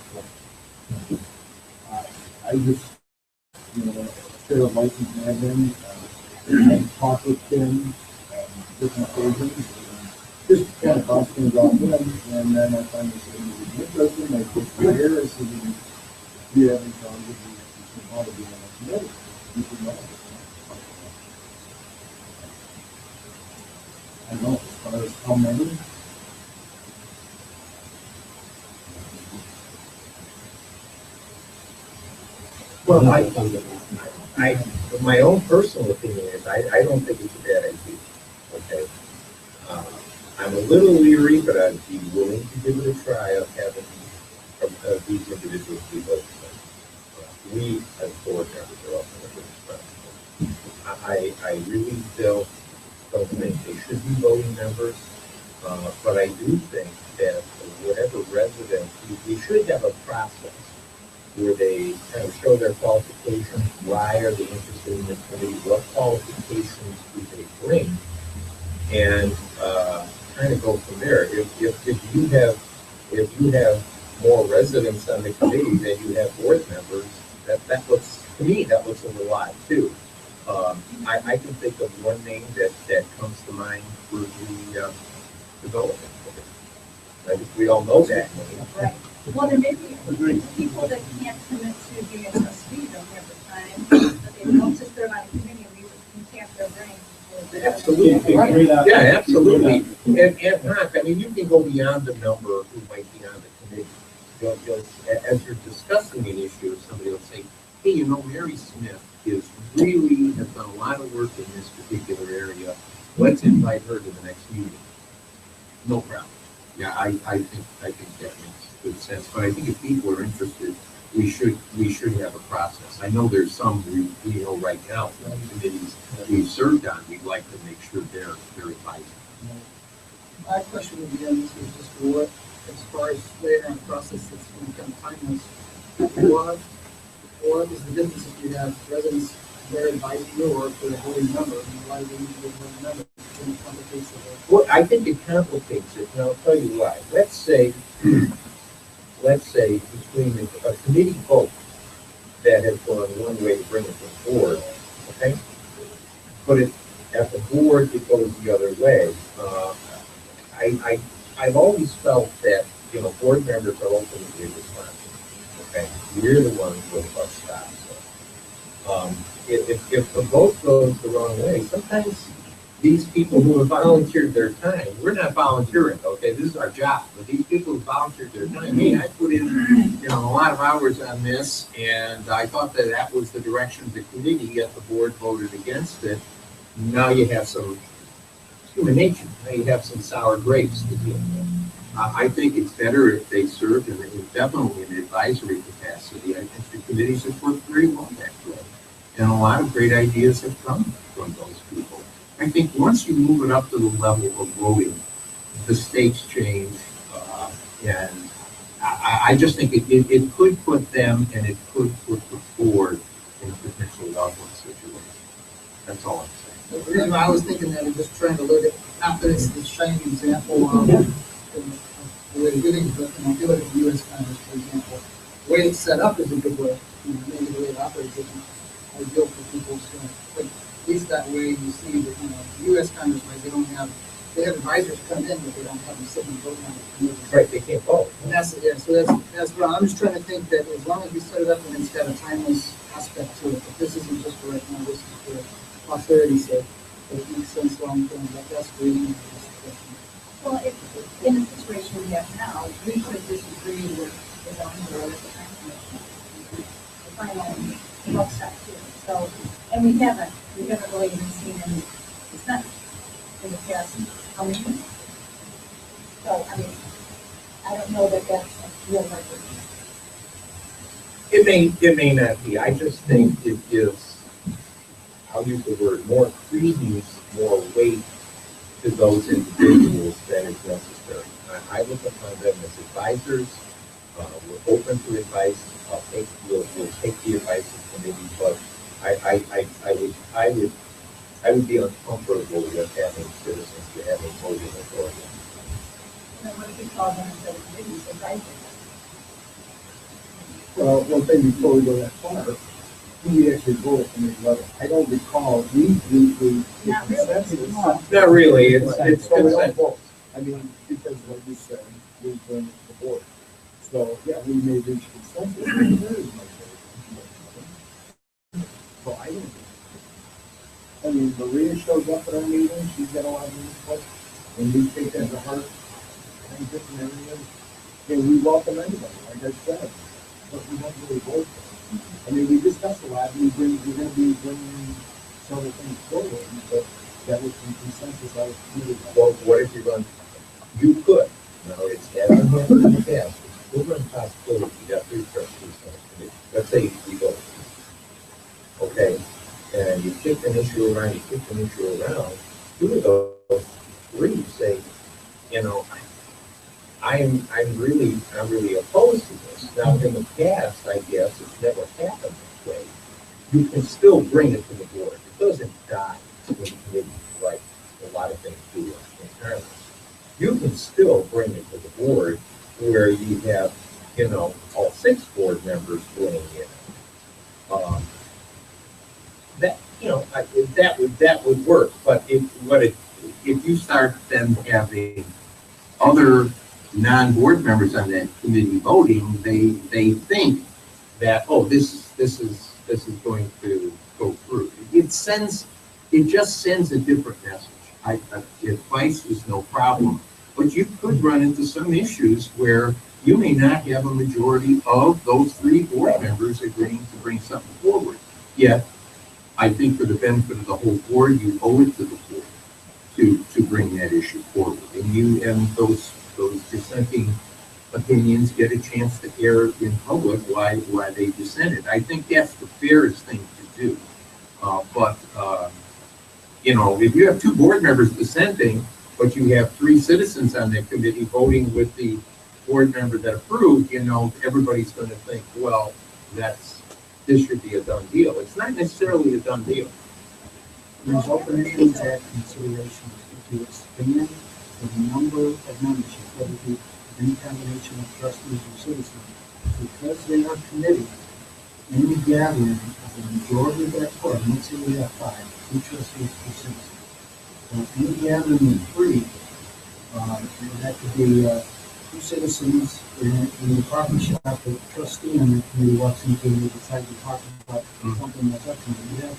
Speaker 9: I just, sort of license admin, I talk with Tim, different occasions, just kind of bounce things off him, and then I find this interesting, I put the here, I said, do you have any problems with you want to be on a committee? You should know. I don't know, as far as how many,
Speaker 6: Well, my own personal opinion is I don't think it's a bad idea. Okay. I'm a little leery, but I'd be willing to give it a try of having these individuals be voted. We as board members are often a good expression. I really don't think they should be voting members, but I do think that whatever resident, we should have a process where they kind of show their qualifications, why are they interested in the committee, what qualifications do they bring, and kind of go from there. If you have more residents on the committee than you have board members, that looks, to me, that looks a little odd too. I can think of one name that comes to mind for the development. I think we all know that name.
Speaker 7: Right. Well, there may be people that can't commit to being a trustee, don't have the time, but they don't just serve on a committee and we tap their brains.
Speaker 6: Absolutely.
Speaker 9: Right.
Speaker 6: Yeah, absolutely. And Hank, I mean, you can go beyond the number who might be on the committee. As you're discussing an issue, somebody will say, hey, Mary Smith has done a lot of work in this particular area. Let's invite her to the next meeting. No problem. Yeah, I think that makes good sense. But I think if people are interested, we should have a process. I know there's some we know right now committees we've served on. We'd like to make sure they're advising.
Speaker 5: My question would be, and this is just for what, as far as later on process that's going to become timeless, or is the difference if you have residents there advising you or if they're a voting member? Why do they need to be a voting member? It complicates it.
Speaker 6: Well, I think it complicates it, and I'll tell you why. Let's say between a committee vote that has gone one way to bring it to the board, okay? But at the board, it goes the other way. I've always felt that, board members are ultimately responsible, okay? We're the ones with the bus stops. If the vote goes the wrong way, sometimes these people who have volunteered their time, we're not volunteering, okay? This is our job. But these people who volunteered their time, hey, I put in, a lot of hours on this, and I thought that was the direction of the committee, yet the board voted against it. Now you have some human nature. Now you have some sour grapes to deal with. I think it's better if they serve definitely in an advisory capacity. I think the committees have worked very well that way. And a lot of great ideas have come from those people. I think once you move it up to the level of voting, the stakes change, and I just think it could put them and it could put the board in a potentially awkward situation. That's all I'm saying.
Speaker 5: The reason I was thinking that is just trying to look at, after this shining example of the way to do things, but if you look at the U.S. Congress, for example, the way it's set up is a good way. Maybe the way it operates isn't ideal for people. So, but at least that way you see that, the U.S. Congress, right, they have advisors come in, but they don't have them sit and vote on the committee.
Speaker 6: Right, they can't vote.
Speaker 5: And that's what I'm just trying to think that as long as we set it up and it's got a timeless aspect to it, that this isn't just for right now, this is for posterity sake. It makes sense long term, but that's the reason for this question.
Speaker 7: Well, in the situation we have now, we could disagree with the zoning board at the time commission. The final vote stop too. So, and we haven't really even seen any dissent in the past. So, I don't that's a real record.
Speaker 6: It may not be. I just think it gives, I'll use the word, more credence, more weight to those individuals than is necessary. I look upon them as advisors. We're open to advice. We'll take the advice of the committee, but I would be uncomfortable with having citizens to having voting authority.
Speaker 7: And what if we call them as a committee, advisory?
Speaker 9: Well, one thing before we go that far, we actually vote at committee level. I don't recall, we
Speaker 7: Not really.
Speaker 9: consensus.
Speaker 6: Not really. It's
Speaker 9: So we don't
Speaker 6: consent.
Speaker 9: vote. I mean, because like you said, we bring it to the board. So, yeah, we may reach consensus. There is no vote. So I don't. I mean, Maria shows up at our meetings, she's got a lot of input, and we take that to heart in different areas. And we welcome anybody, like I said, but we don't really vote for it. I mean, we discuss a lot, and we're gonna be bringing several things forward, but that was some consensus out of the committee.
Speaker 6: Well, what if you're going, you could, it's hasn't happened in the past, we're going to possibility, you got 3 trustees on the committee, let's say we go. Okay, and you kick an issue around, two of those 3 say, I'm really opposed to this. Now, in the past, I guess, it's never happened this way. You can still bring it to the board. It doesn't die in the committee like a lot of things do in Congress. You can still bring it to the board where you have, all 6 board members weighing in. That would work. But if you start then having other non-board members on that committee voting, they think that, this is going to go through. It just sends a different message. Advice is no problem, but you could run into some issues where you may not have a majority of those 3 board members agreeing to bring something forward. Yet, I think for the benefit of the whole board, you owe it to the board to bring that issue forward, and those dissenting opinions get a chance to air in public why they dissented. I think that's the fairest thing to do. But if you have 2 board members dissenting, but you have 3 citizens on that committee voting with the board member that approved, everybody's going to think, well, this should be a done deal. It's not necessarily a done deal.
Speaker 10: There's open issues at consideration to expand the number of membership, whether it be any combination of trustees or citizens. Because in our committee, any gathering of the majority of that quorum, let's say we have 5, 2 trustees, 2 citizens. So any gathering of 3, that could be 2 citizens in the coffee shop, the trustee on the committee walks into and they decide to talk about something that's up to them. We have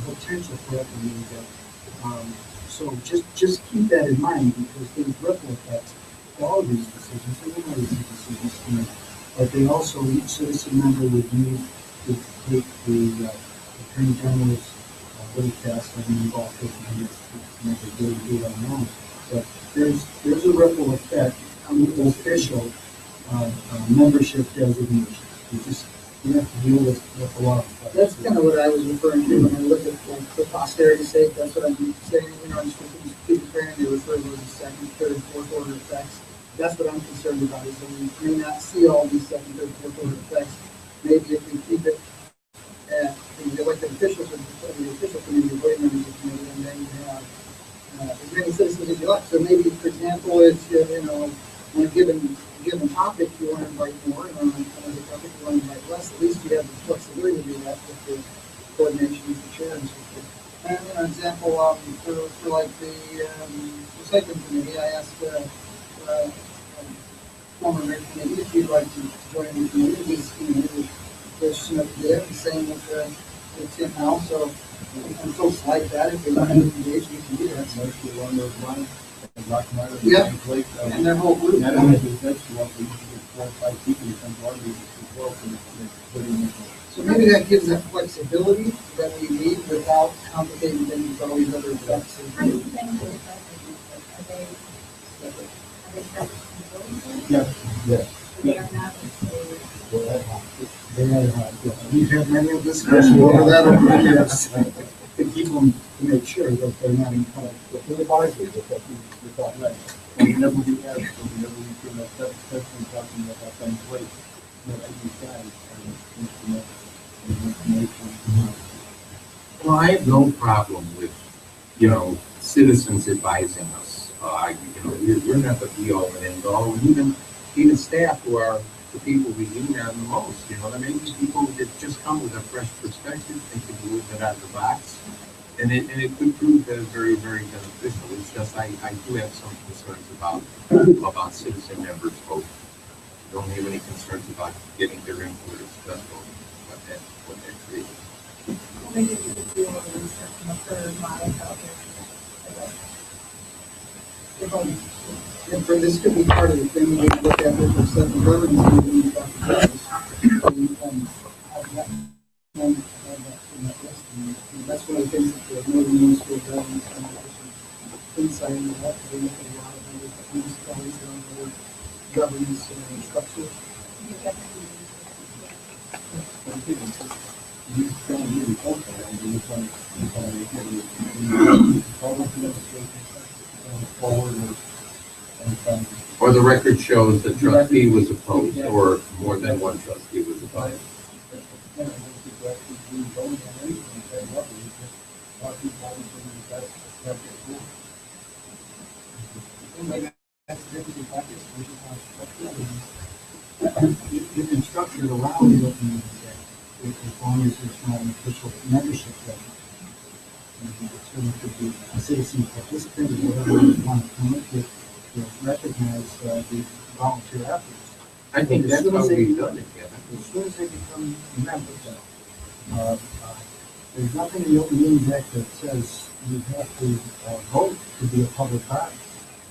Speaker 10: potential for that to be so just keep that in mind, because there's ripple effects to all of these decisions. Everybody makes decisions, but they also, each citizen member would need to take the Attorney General's little test, and involve 50 minutes to make a good deal on their own. But there's a ripple effect on the official membership designation. You have to deal with a lot of that.
Speaker 5: That's kind of what I was referring to when I look at, like, for posterity's sake. That's what I'm saying. Just keep comparing, they refer to those as 2nd, 3rd, 4th order effects. That's what I'm concerned about, is that we may not see all these 2nd, 3rd, 4th order effects. Maybe if we keep it at the elected officials of the official committee, the board members of the committee, and then you have as many citizens as you like. So maybe, for example, it's on a given topic, you want to invite more, and on another topic, you want to invite less. At least you have the flexibility to do that with the coordination with the chair and so forth. And an example, for like the recycling committee, I asked former mayor committee if he'd like to join the committee. There's there, the same with Tim Howe. So I'm so slight that if they want to engage, we can do that.
Speaker 2: So actually along those lines,
Speaker 5: Yeah, and their whole group.
Speaker 2: not only the next one, we usually get 4 or 5 people to come to our meetings as well, so put in
Speaker 5: So maybe that gives that flexibility that we need without complicating things with all these other effects.
Speaker 7: How do you think the effects are they separate?
Speaker 2: Yes, yes.
Speaker 7: They are not included.
Speaker 10: We've had many discussions over that over the years to keep them, to make sure that they're not in conflict.
Speaker 2: But they're advisory, but that we thought, right, and whenever we have, whenever we can, especially talking about things late, these guys are instrumental in information.
Speaker 6: Well, I have no problem with, citizens advising us. We're not the be all and end all, and even staff who are the people we lean on the most, maybe people that just come with a fresh perspective, think a little bit out of the box. And it could prove very, very beneficial. It's just, I do have some concerns about citizen members' vote. I don't have any concerns about getting their input as best what that creates.
Speaker 7: Well, maybe we could do a little research on the third model out there. They're voting.
Speaker 5: And for this could be part of the thing we look at with the seven governance meetings about the business. Have that, and have that in that list. And that's one of the things that the Northern Municipal Government insight into that. They look at a lot of other municipalities and other governance structures.
Speaker 2: These kind of really help that, and we kind of forward and
Speaker 6: Or the record shows the trustee was opposed, or more than one trustee was opposed.
Speaker 10: You can structure it around the open meetings act, as long as there's not an official membership record. It certainly could be a citizen participant, or whatever you want to come up with, to recognize the volunteer efforts.
Speaker 6: I think that's how we've done it, Kevin.
Speaker 10: As soon as they become members, there's nothing in the Open Meetings Act that says you have to vote to be a public body.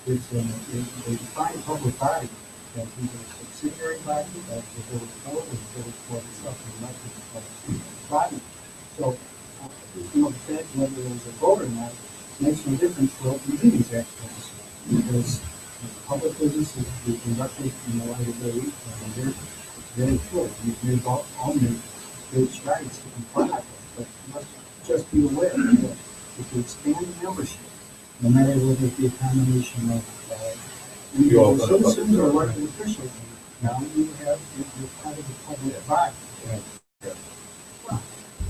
Speaker 10: They define public body as either a subsidiary body, as the village board, or the village board itself, and elected body. So, the fact whether there's a vote or not makes no difference for Open Meetings Act purposes, because public business is to be conducted in the light of day, and it's very clear. You've made all made great strides to comply with it, but you must just be aware that if you expand membership, no matter whether it be a combination of individual citizens or elected officials, now you're part of the public body.
Speaker 7: Well,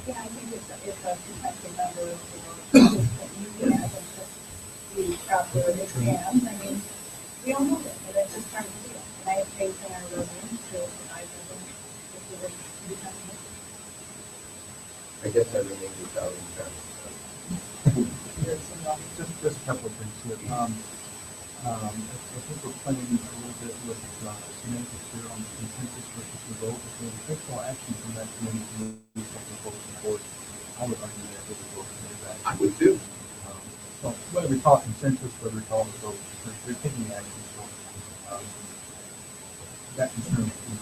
Speaker 7: yeah, I think it's a potential member of the board that you can have them just be out there in his hands. I mean, we all know that, and it's just trying to do it. And I have faith in our residents to advise them if they were to become members.
Speaker 6: I guess I remain without intent.
Speaker 2: Just a couple of things here. I think we're playing a little bit with semantics here on consensus versus the vote. If there's official action from that committee to move something forward to the board, I would argue that it would go to that.
Speaker 6: I would too.
Speaker 2: So whether we call it consensus, whether we call it a vote, they're taking action. So that concerns me.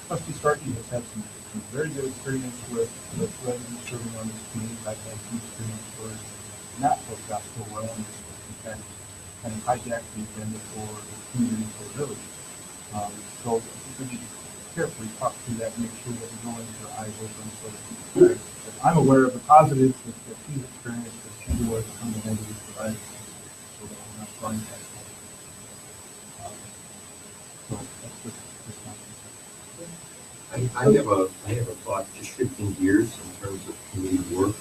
Speaker 2: Trustee Starkey has had some very good experience with residents serving on this committee. I've had some experience where not worked out so well, and kind of hijacked the agenda for the community, for the village. So we need to carefully talk through that, make sure that we're going with our eyes open, so that I'm aware of the positives that she's experienced, that she's aware of some of the negatives that I've experienced, so that I'm not trying that. So that's just my concern.
Speaker 6: I have a thought, just shifting gears in terms of committee work.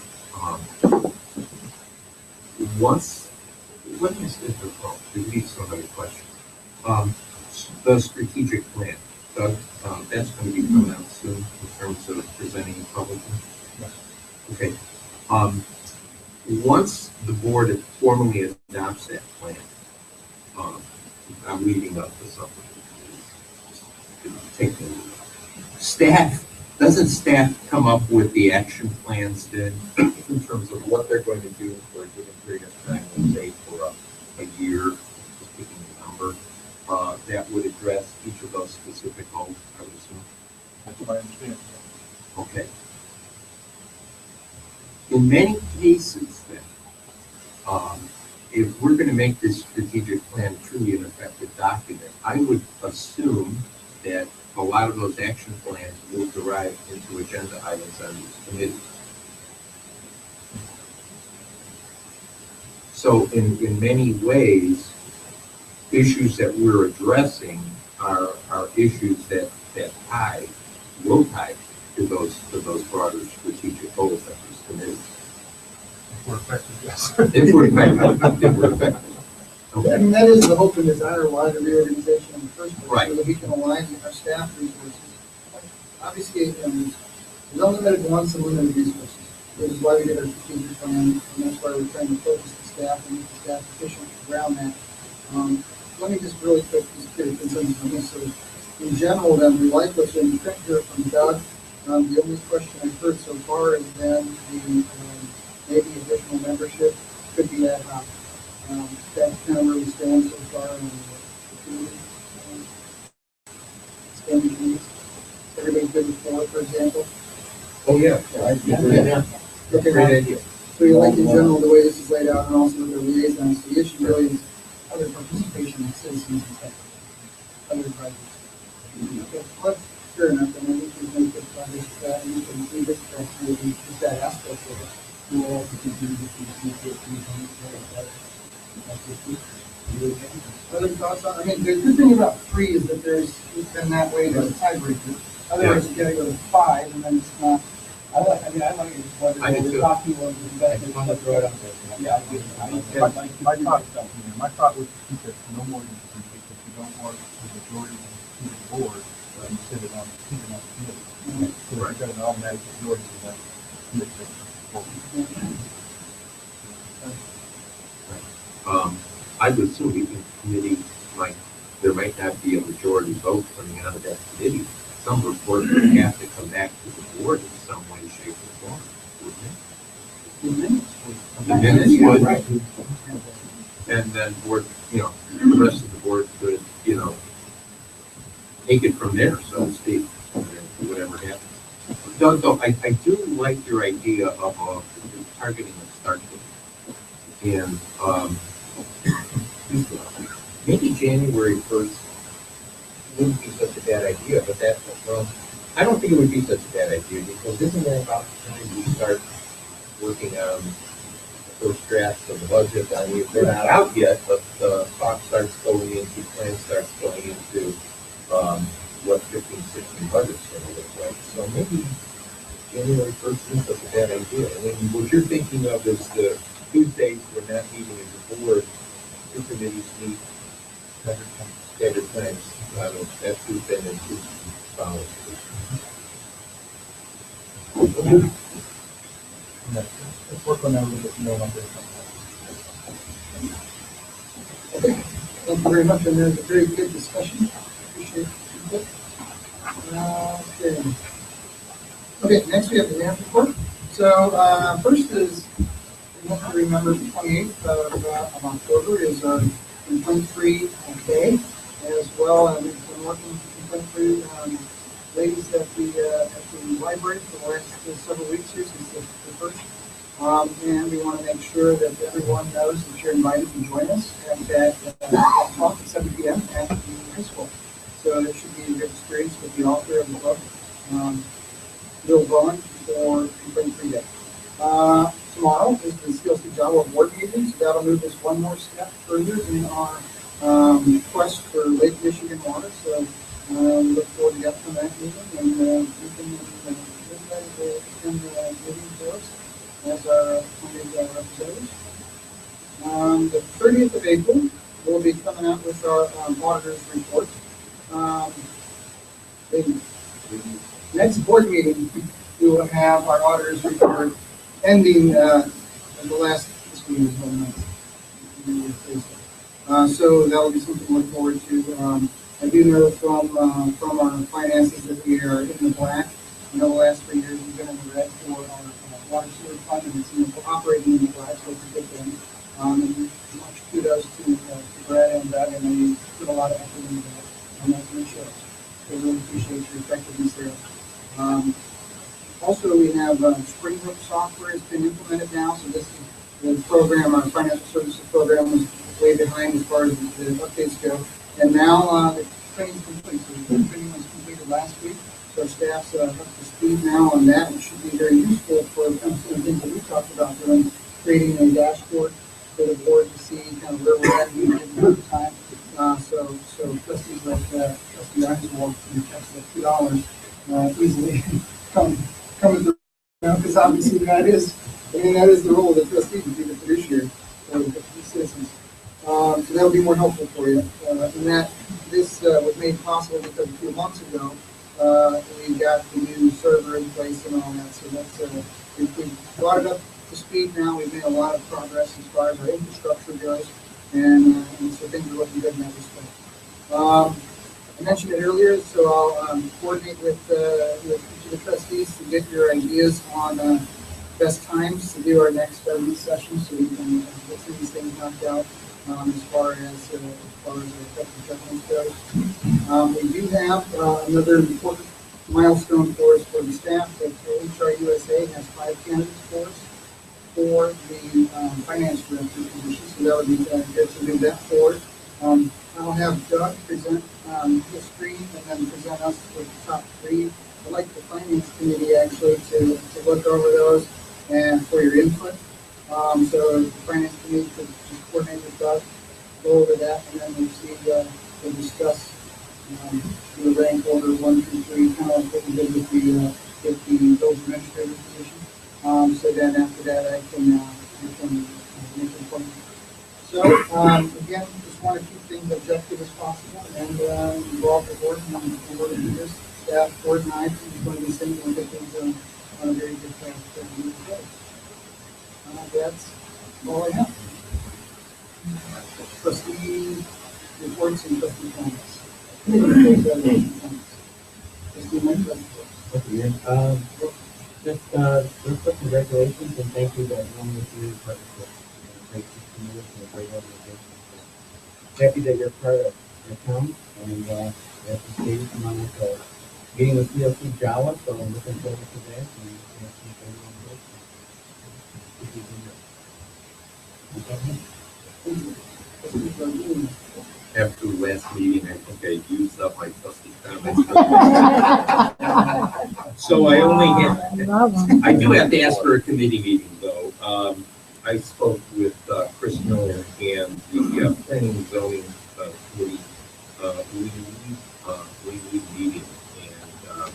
Speaker 6: Let me say this wrong, because we need so many questions. The strategic plan, Doug, that's going to be coming out soon in terms of presenting publicly. Okay. Once the board formally adopts that plan, I'm leading up to something. Take doesn't staff come up with the action plans then in terms of what they're going to do for a given period of time, let's say for a year, just picking a number, that would address each of those specific goals, I would assume?
Speaker 2: That's what I understand.
Speaker 6: Okay. In many cases then, if we're gonna make this strategic plan truly an effective document, I would assume that a lot of those action plans will derive into agenda items on these committees. So in many ways, issues that we're addressing are issues that will tie to those broader strategic goals that these committees.
Speaker 2: If we're effective, yes.
Speaker 6: If we're effective, if we're effective.
Speaker 5: I
Speaker 6: Okay.
Speaker 5: mean, that is the hope and desire of a lot of the reorganization in the first place,
Speaker 6: Right.
Speaker 5: so that we can align our staff resources. Obviously, there's unlimited wants and limited resources. This is why we did our strategic plan, and that's why we're trying to focus the staff and make the staff efficient around that. Let me just really quick just get a consensus on this. So in general, then, we like what's in print here from Doug. The only question I've heard so far has been the maybe additional membership could be ad hoc. That's kind of where we stand so far on the community. Standing needs. Everybody's good with 4, for example.
Speaker 6: Oh, yeah.
Speaker 5: Yeah. Okay,
Speaker 6: Great idea.
Speaker 5: so you like in general the way this is laid out and also the liaisons. The issue really is other participation of citizens and stuff. Other advisors. Okay, well, that's fair enough. And I think we've made good progress with that. And you can see this, maybe just that aspect of it.
Speaker 10: We will also continue to see
Speaker 5: Other thoughts on, I mean, the good thing about 3 is that it's been that way, there's a tiebreaker. Otherwise, you gotta go to 5, and then it's not.
Speaker 10: I like it, whether
Speaker 6: I do
Speaker 10: we're
Speaker 6: too.
Speaker 10: talking or we're
Speaker 9: I'm gonna throw it out there.
Speaker 10: Yeah, I do.
Speaker 2: My thought was to keep it no more than 3, because you don't want the majority to the board, and sit it on the committee. So that you've got an automatic majority of that committee.
Speaker 6: I would assume even committee there might not be a majority vote coming out of that committee. Some report would have to come back to the board in some way, shape, or form, wouldn't it? The minutes would,
Speaker 10: Right.
Speaker 6: and then board, the rest of the board could, take it from there, so to speak, whatever happens. Doug, though, I do like your idea of targeting a start date. And maybe January 1st wouldn't be such a bad idea, but I don't think it would be such a bad idea, because isn't that about the time we start working on the first drafts of the budget? I mean, they're not out yet, but the thought starts going into, plan starts going into what 15, 16 budget's going to look like. So maybe January 1st isn't such a bad idea. And then what you're thinking of is the Tuesdays we're not meeting as a board, 2 committees meet staggered times. That Tuesday and Tuesday following.
Speaker 2: Let's work on that a little bit more on this.
Speaker 5: Okay, thank you very much, and there's a very good discussion. Appreciate it. Okay, next we have the dance report. So first is, you have to remember the 28th of October is our complaint-free day, as well as we've been working complaint-free ladies at the library for the last several weeks here since the first. And we want to make sure that everyone knows that you're invited to join us at that talk at 7 p.m. at the high school. So it should be a good experience with the author of the book, Bill Bowen, for Complaint-Free Day. Tomorrow is the Steel City Java Board meeting, so that'll move us one more step further in our quest for Lake Michigan water. So we look forward to the outcome of that meeting, and we can attend the meeting for us as our appointed representatives. The 30th of April, we'll be coming out with our auditor's report. The next board meeting, we will have our auditor's report ending the last fiscal year. So that will be something to look forward to. I do know from our finances that we are in the black. I know the last 3 years we've been in the red for our water sewer fund, and it's operating in the black, so it's a good thing. And much kudos to Brad and Doug, and they put a lot of effort into that, and that's what it shows. So really appreciate your effectiveness there. Also, we have Springbrook software has been implemented now, so this is the program, our financial services program was way behind as far as the updates go. And now the training's complete. So the training was completed last week. So our staff's up to speed now on that, which should be very useful for some of the things that we talked about doing, creating a dashboard for the board to see kind of where we're at in time. So trustees like Trustee Einswald can catch that $2 easily coming through. Because obviously that is the role of the trustee, to be the fiduciary for the citizens. So that would be more helpful for you. And that this was made possible because a few months ago we got the new server in place and all that. So that's we've brought it up to speed now. We've made a lot of progress as far as our infrastructure goes, and so things are looking good in that respect. I mentioned it earlier, so I'll coordinate with each of the trustees to get your ideas on best times to do our next week session, so we can get some of these things knocked out as far as the effective judgments goes. We do have another important milestone for us for the staff that HR USA has 5 candidates for us for the finance director position, so that would be good to do that forward. I'll have Doug present his screen and then present us with the top 3. I'd like the finance committee actually to look over those and for your input. So the finance committee could just coordinate with Doug, go over that, and then we'll discuss the rank order 1 through 3, kind of like what we did with the village administrator position. So then after that, I can make an appointment. So again, just want to keep things objective as possible and involve the board and we're going to do this. Staff, board, and I are going to be sitting and get things on a very good path to move forward. That's all I have. Trustee reports and trustee comments. Trustee Mike.
Speaker 11: Just real quick congratulations and thank you to everyone with you for the great community and a great organization. Happy that you're part of the town and at the stage I'm with meeting with PLC Java, so I'm looking forward to that and
Speaker 6: After the last meeting, I think I used up my trustee comments. So I do have to ask for a committee meeting though. I spoke with Chris Miller and the planning and zoning committee. We need meeting and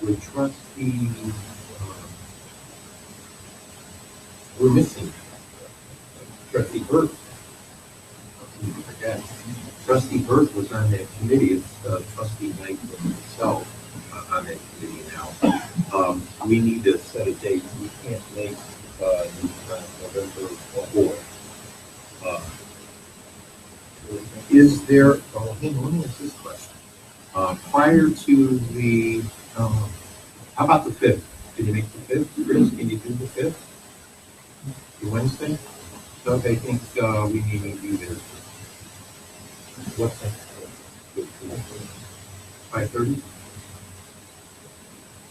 Speaker 6: with trustee, we're missing trustee Burt. Again, trustee Burt was on that committee. It's trustee Knight himself on that committee now. We need to set a date. We can't make November 4th. Is there? Oh, hang on. Let me ask this question. Prior to the, how about the 5th? Can you make the 5th? Chris, can you do the 5th? The Wednesday? So I think we need to be there. What's that? 5:30?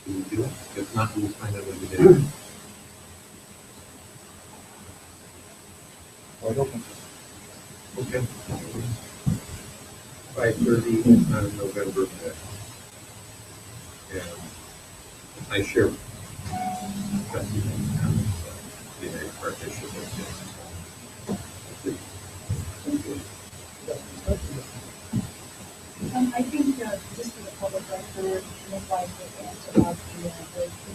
Speaker 6: Can you do it? If not, we'll find out what we do. Okay. 5:30 on November 5th. And I share partnership with this.
Speaker 7: I think just for the public record, Ms. White was asked about the communication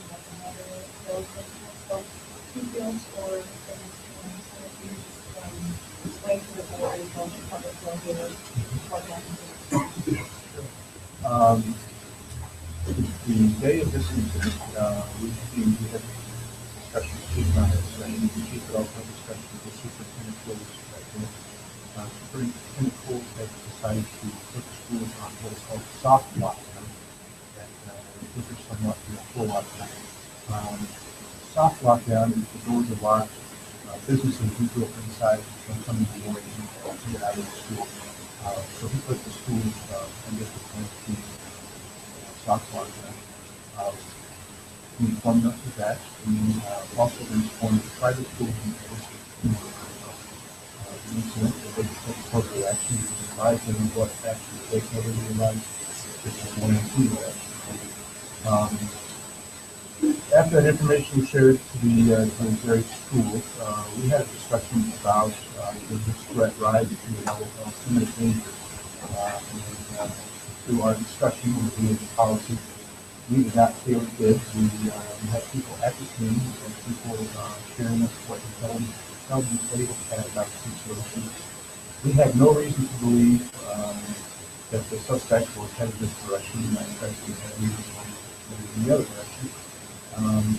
Speaker 7: that the matter goes with. So she feels for the next 2 months, so if you just explain to the board as well as the public will hear what happens.
Speaker 2: The day of this incident, we had discussions too on this, and the chief had also discussed with the superintendent was Superintendent Coles had decided to put schools on what is called soft lockdown, that these are somewhat full lockdown. Soft lockdown is the doors are locked, business as usual inside, don't come in the morning, get out of the school. So he put the schools and district to soft lockdown. he informed us of that. We also informed the private schools and the incident that they took appropriate action. We advised them of what action to take, whether they realized this was going to do that. After that information was shared to the various schools, we had a discussion about does this threat rise to the level of imminent danger. Through our discussion with the policy, we did not feel it did. We had people at the scene and people sharing us what intelligence they had about the situation. We had no reason to believe that the suspect was headed this direction. In fact, we had reason to believe in the other direction. And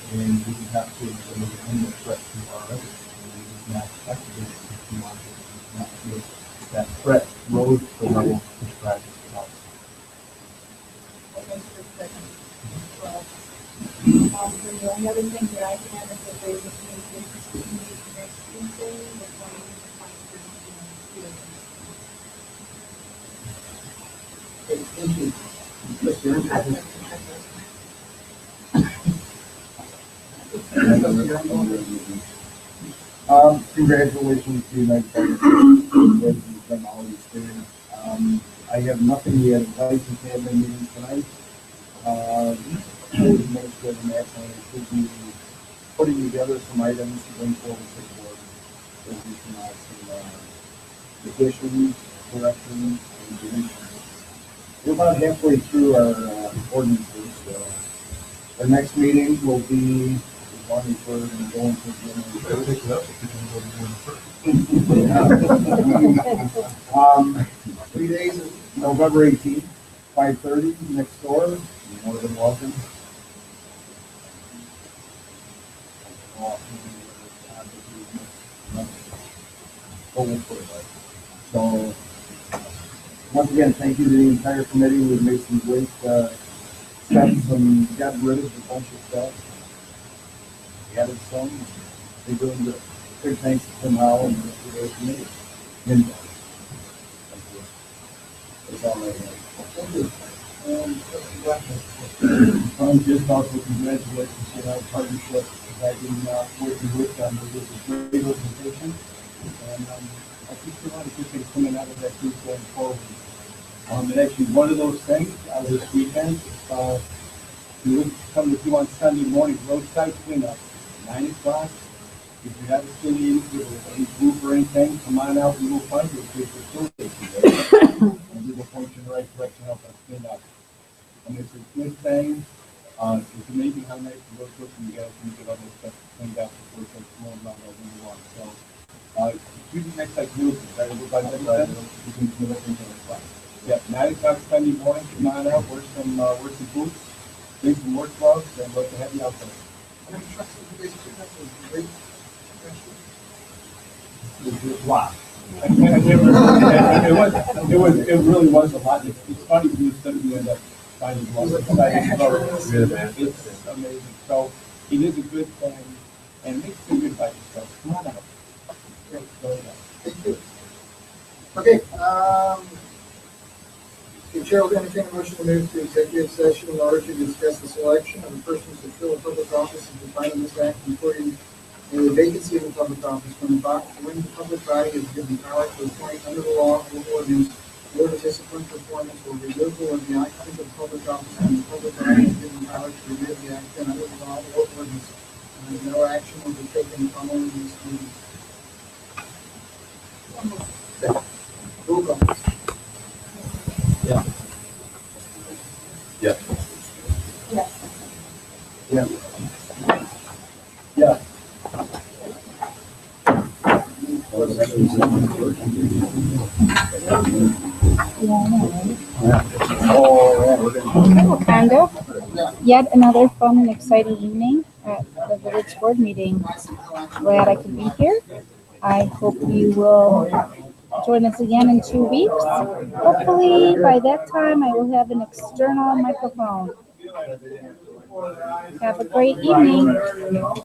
Speaker 2: we did not feel that there was any threat to our residents. We did not activate the Q1. We did not feel that threat rose to the level prescribed in the policy.
Speaker 7: The only other thing that I can add is that there was a communication meeting next Tuesday, the 20th,
Speaker 9: Congratulations to United States from all these things. I have nothing yet. License admin meeting tonight. Administrative national should be putting together some items to bring forward to the board. So we can have some additions, corrections, and deletions. We're about halfway through our ordinances. So our next meeting will be on the 3rd and going to the 3 days, November 18th, 5:30 next door. You're more than welcome. So, once again, thank you to the entire committee. We've made some great steps and got rid of a bunch of stuff. We added some. They're doing good. Big thanks to Tim Howell and the rest of the committee. And thank you. That's all I have. Thank you. Just also congratulations to our partnership that I've been working with them. It was a great organization. And I think there's a lot of good things coming out of that group going forward. And actually, one of those things this weekend, you would come if you want Sunday morning roadside cleanup, 9 o'clock. If you haven't seen any group or anything, come on out and we'll find you a good facility and we will point you in the right direction, help us clean up. And it's a good thing. It's amazing how nice the road looks when you guys can get all this stuff cleaned up before it starts blowing around all winter long. So, do the next like group, right? Everybody you can do it in the class. Yeah, 9 o'clock Sunday morning, come on out, wear some boots, bring some work gloves, and let the heavy out there.
Speaker 5: How many trucks did you guys pick up? Was it great?
Speaker 9: It really was a lot. It's funny when you study the end up finding one. It's amazing. So it is a good thing, and it makes you feel good about yourself. Come on out. Great. Go ahead.
Speaker 5: Thank you. Okay, the chair will entertain a motion to move to executive session in order to discuss the selection of the persons to fill a public office as defined in this act, including a vacancy of a public office when the public body is given power to appoint under the law or ordinance or discipline, performance, or removal of the occupant of the public office and the public body is given power to remove the occupant under the law or ordinance. And no action will be taken following this meeting. Roll call.
Speaker 6: Yeah. Yeah.
Speaker 7: Yes.
Speaker 9: Yeah. Yeah.
Speaker 1: Wauconda, yet another fun and exciting evening at the village board meeting. Glad I could be here. I hope you will join us again in 2 weeks. Hopefully by that time I will have an external microphone. Have a great evening.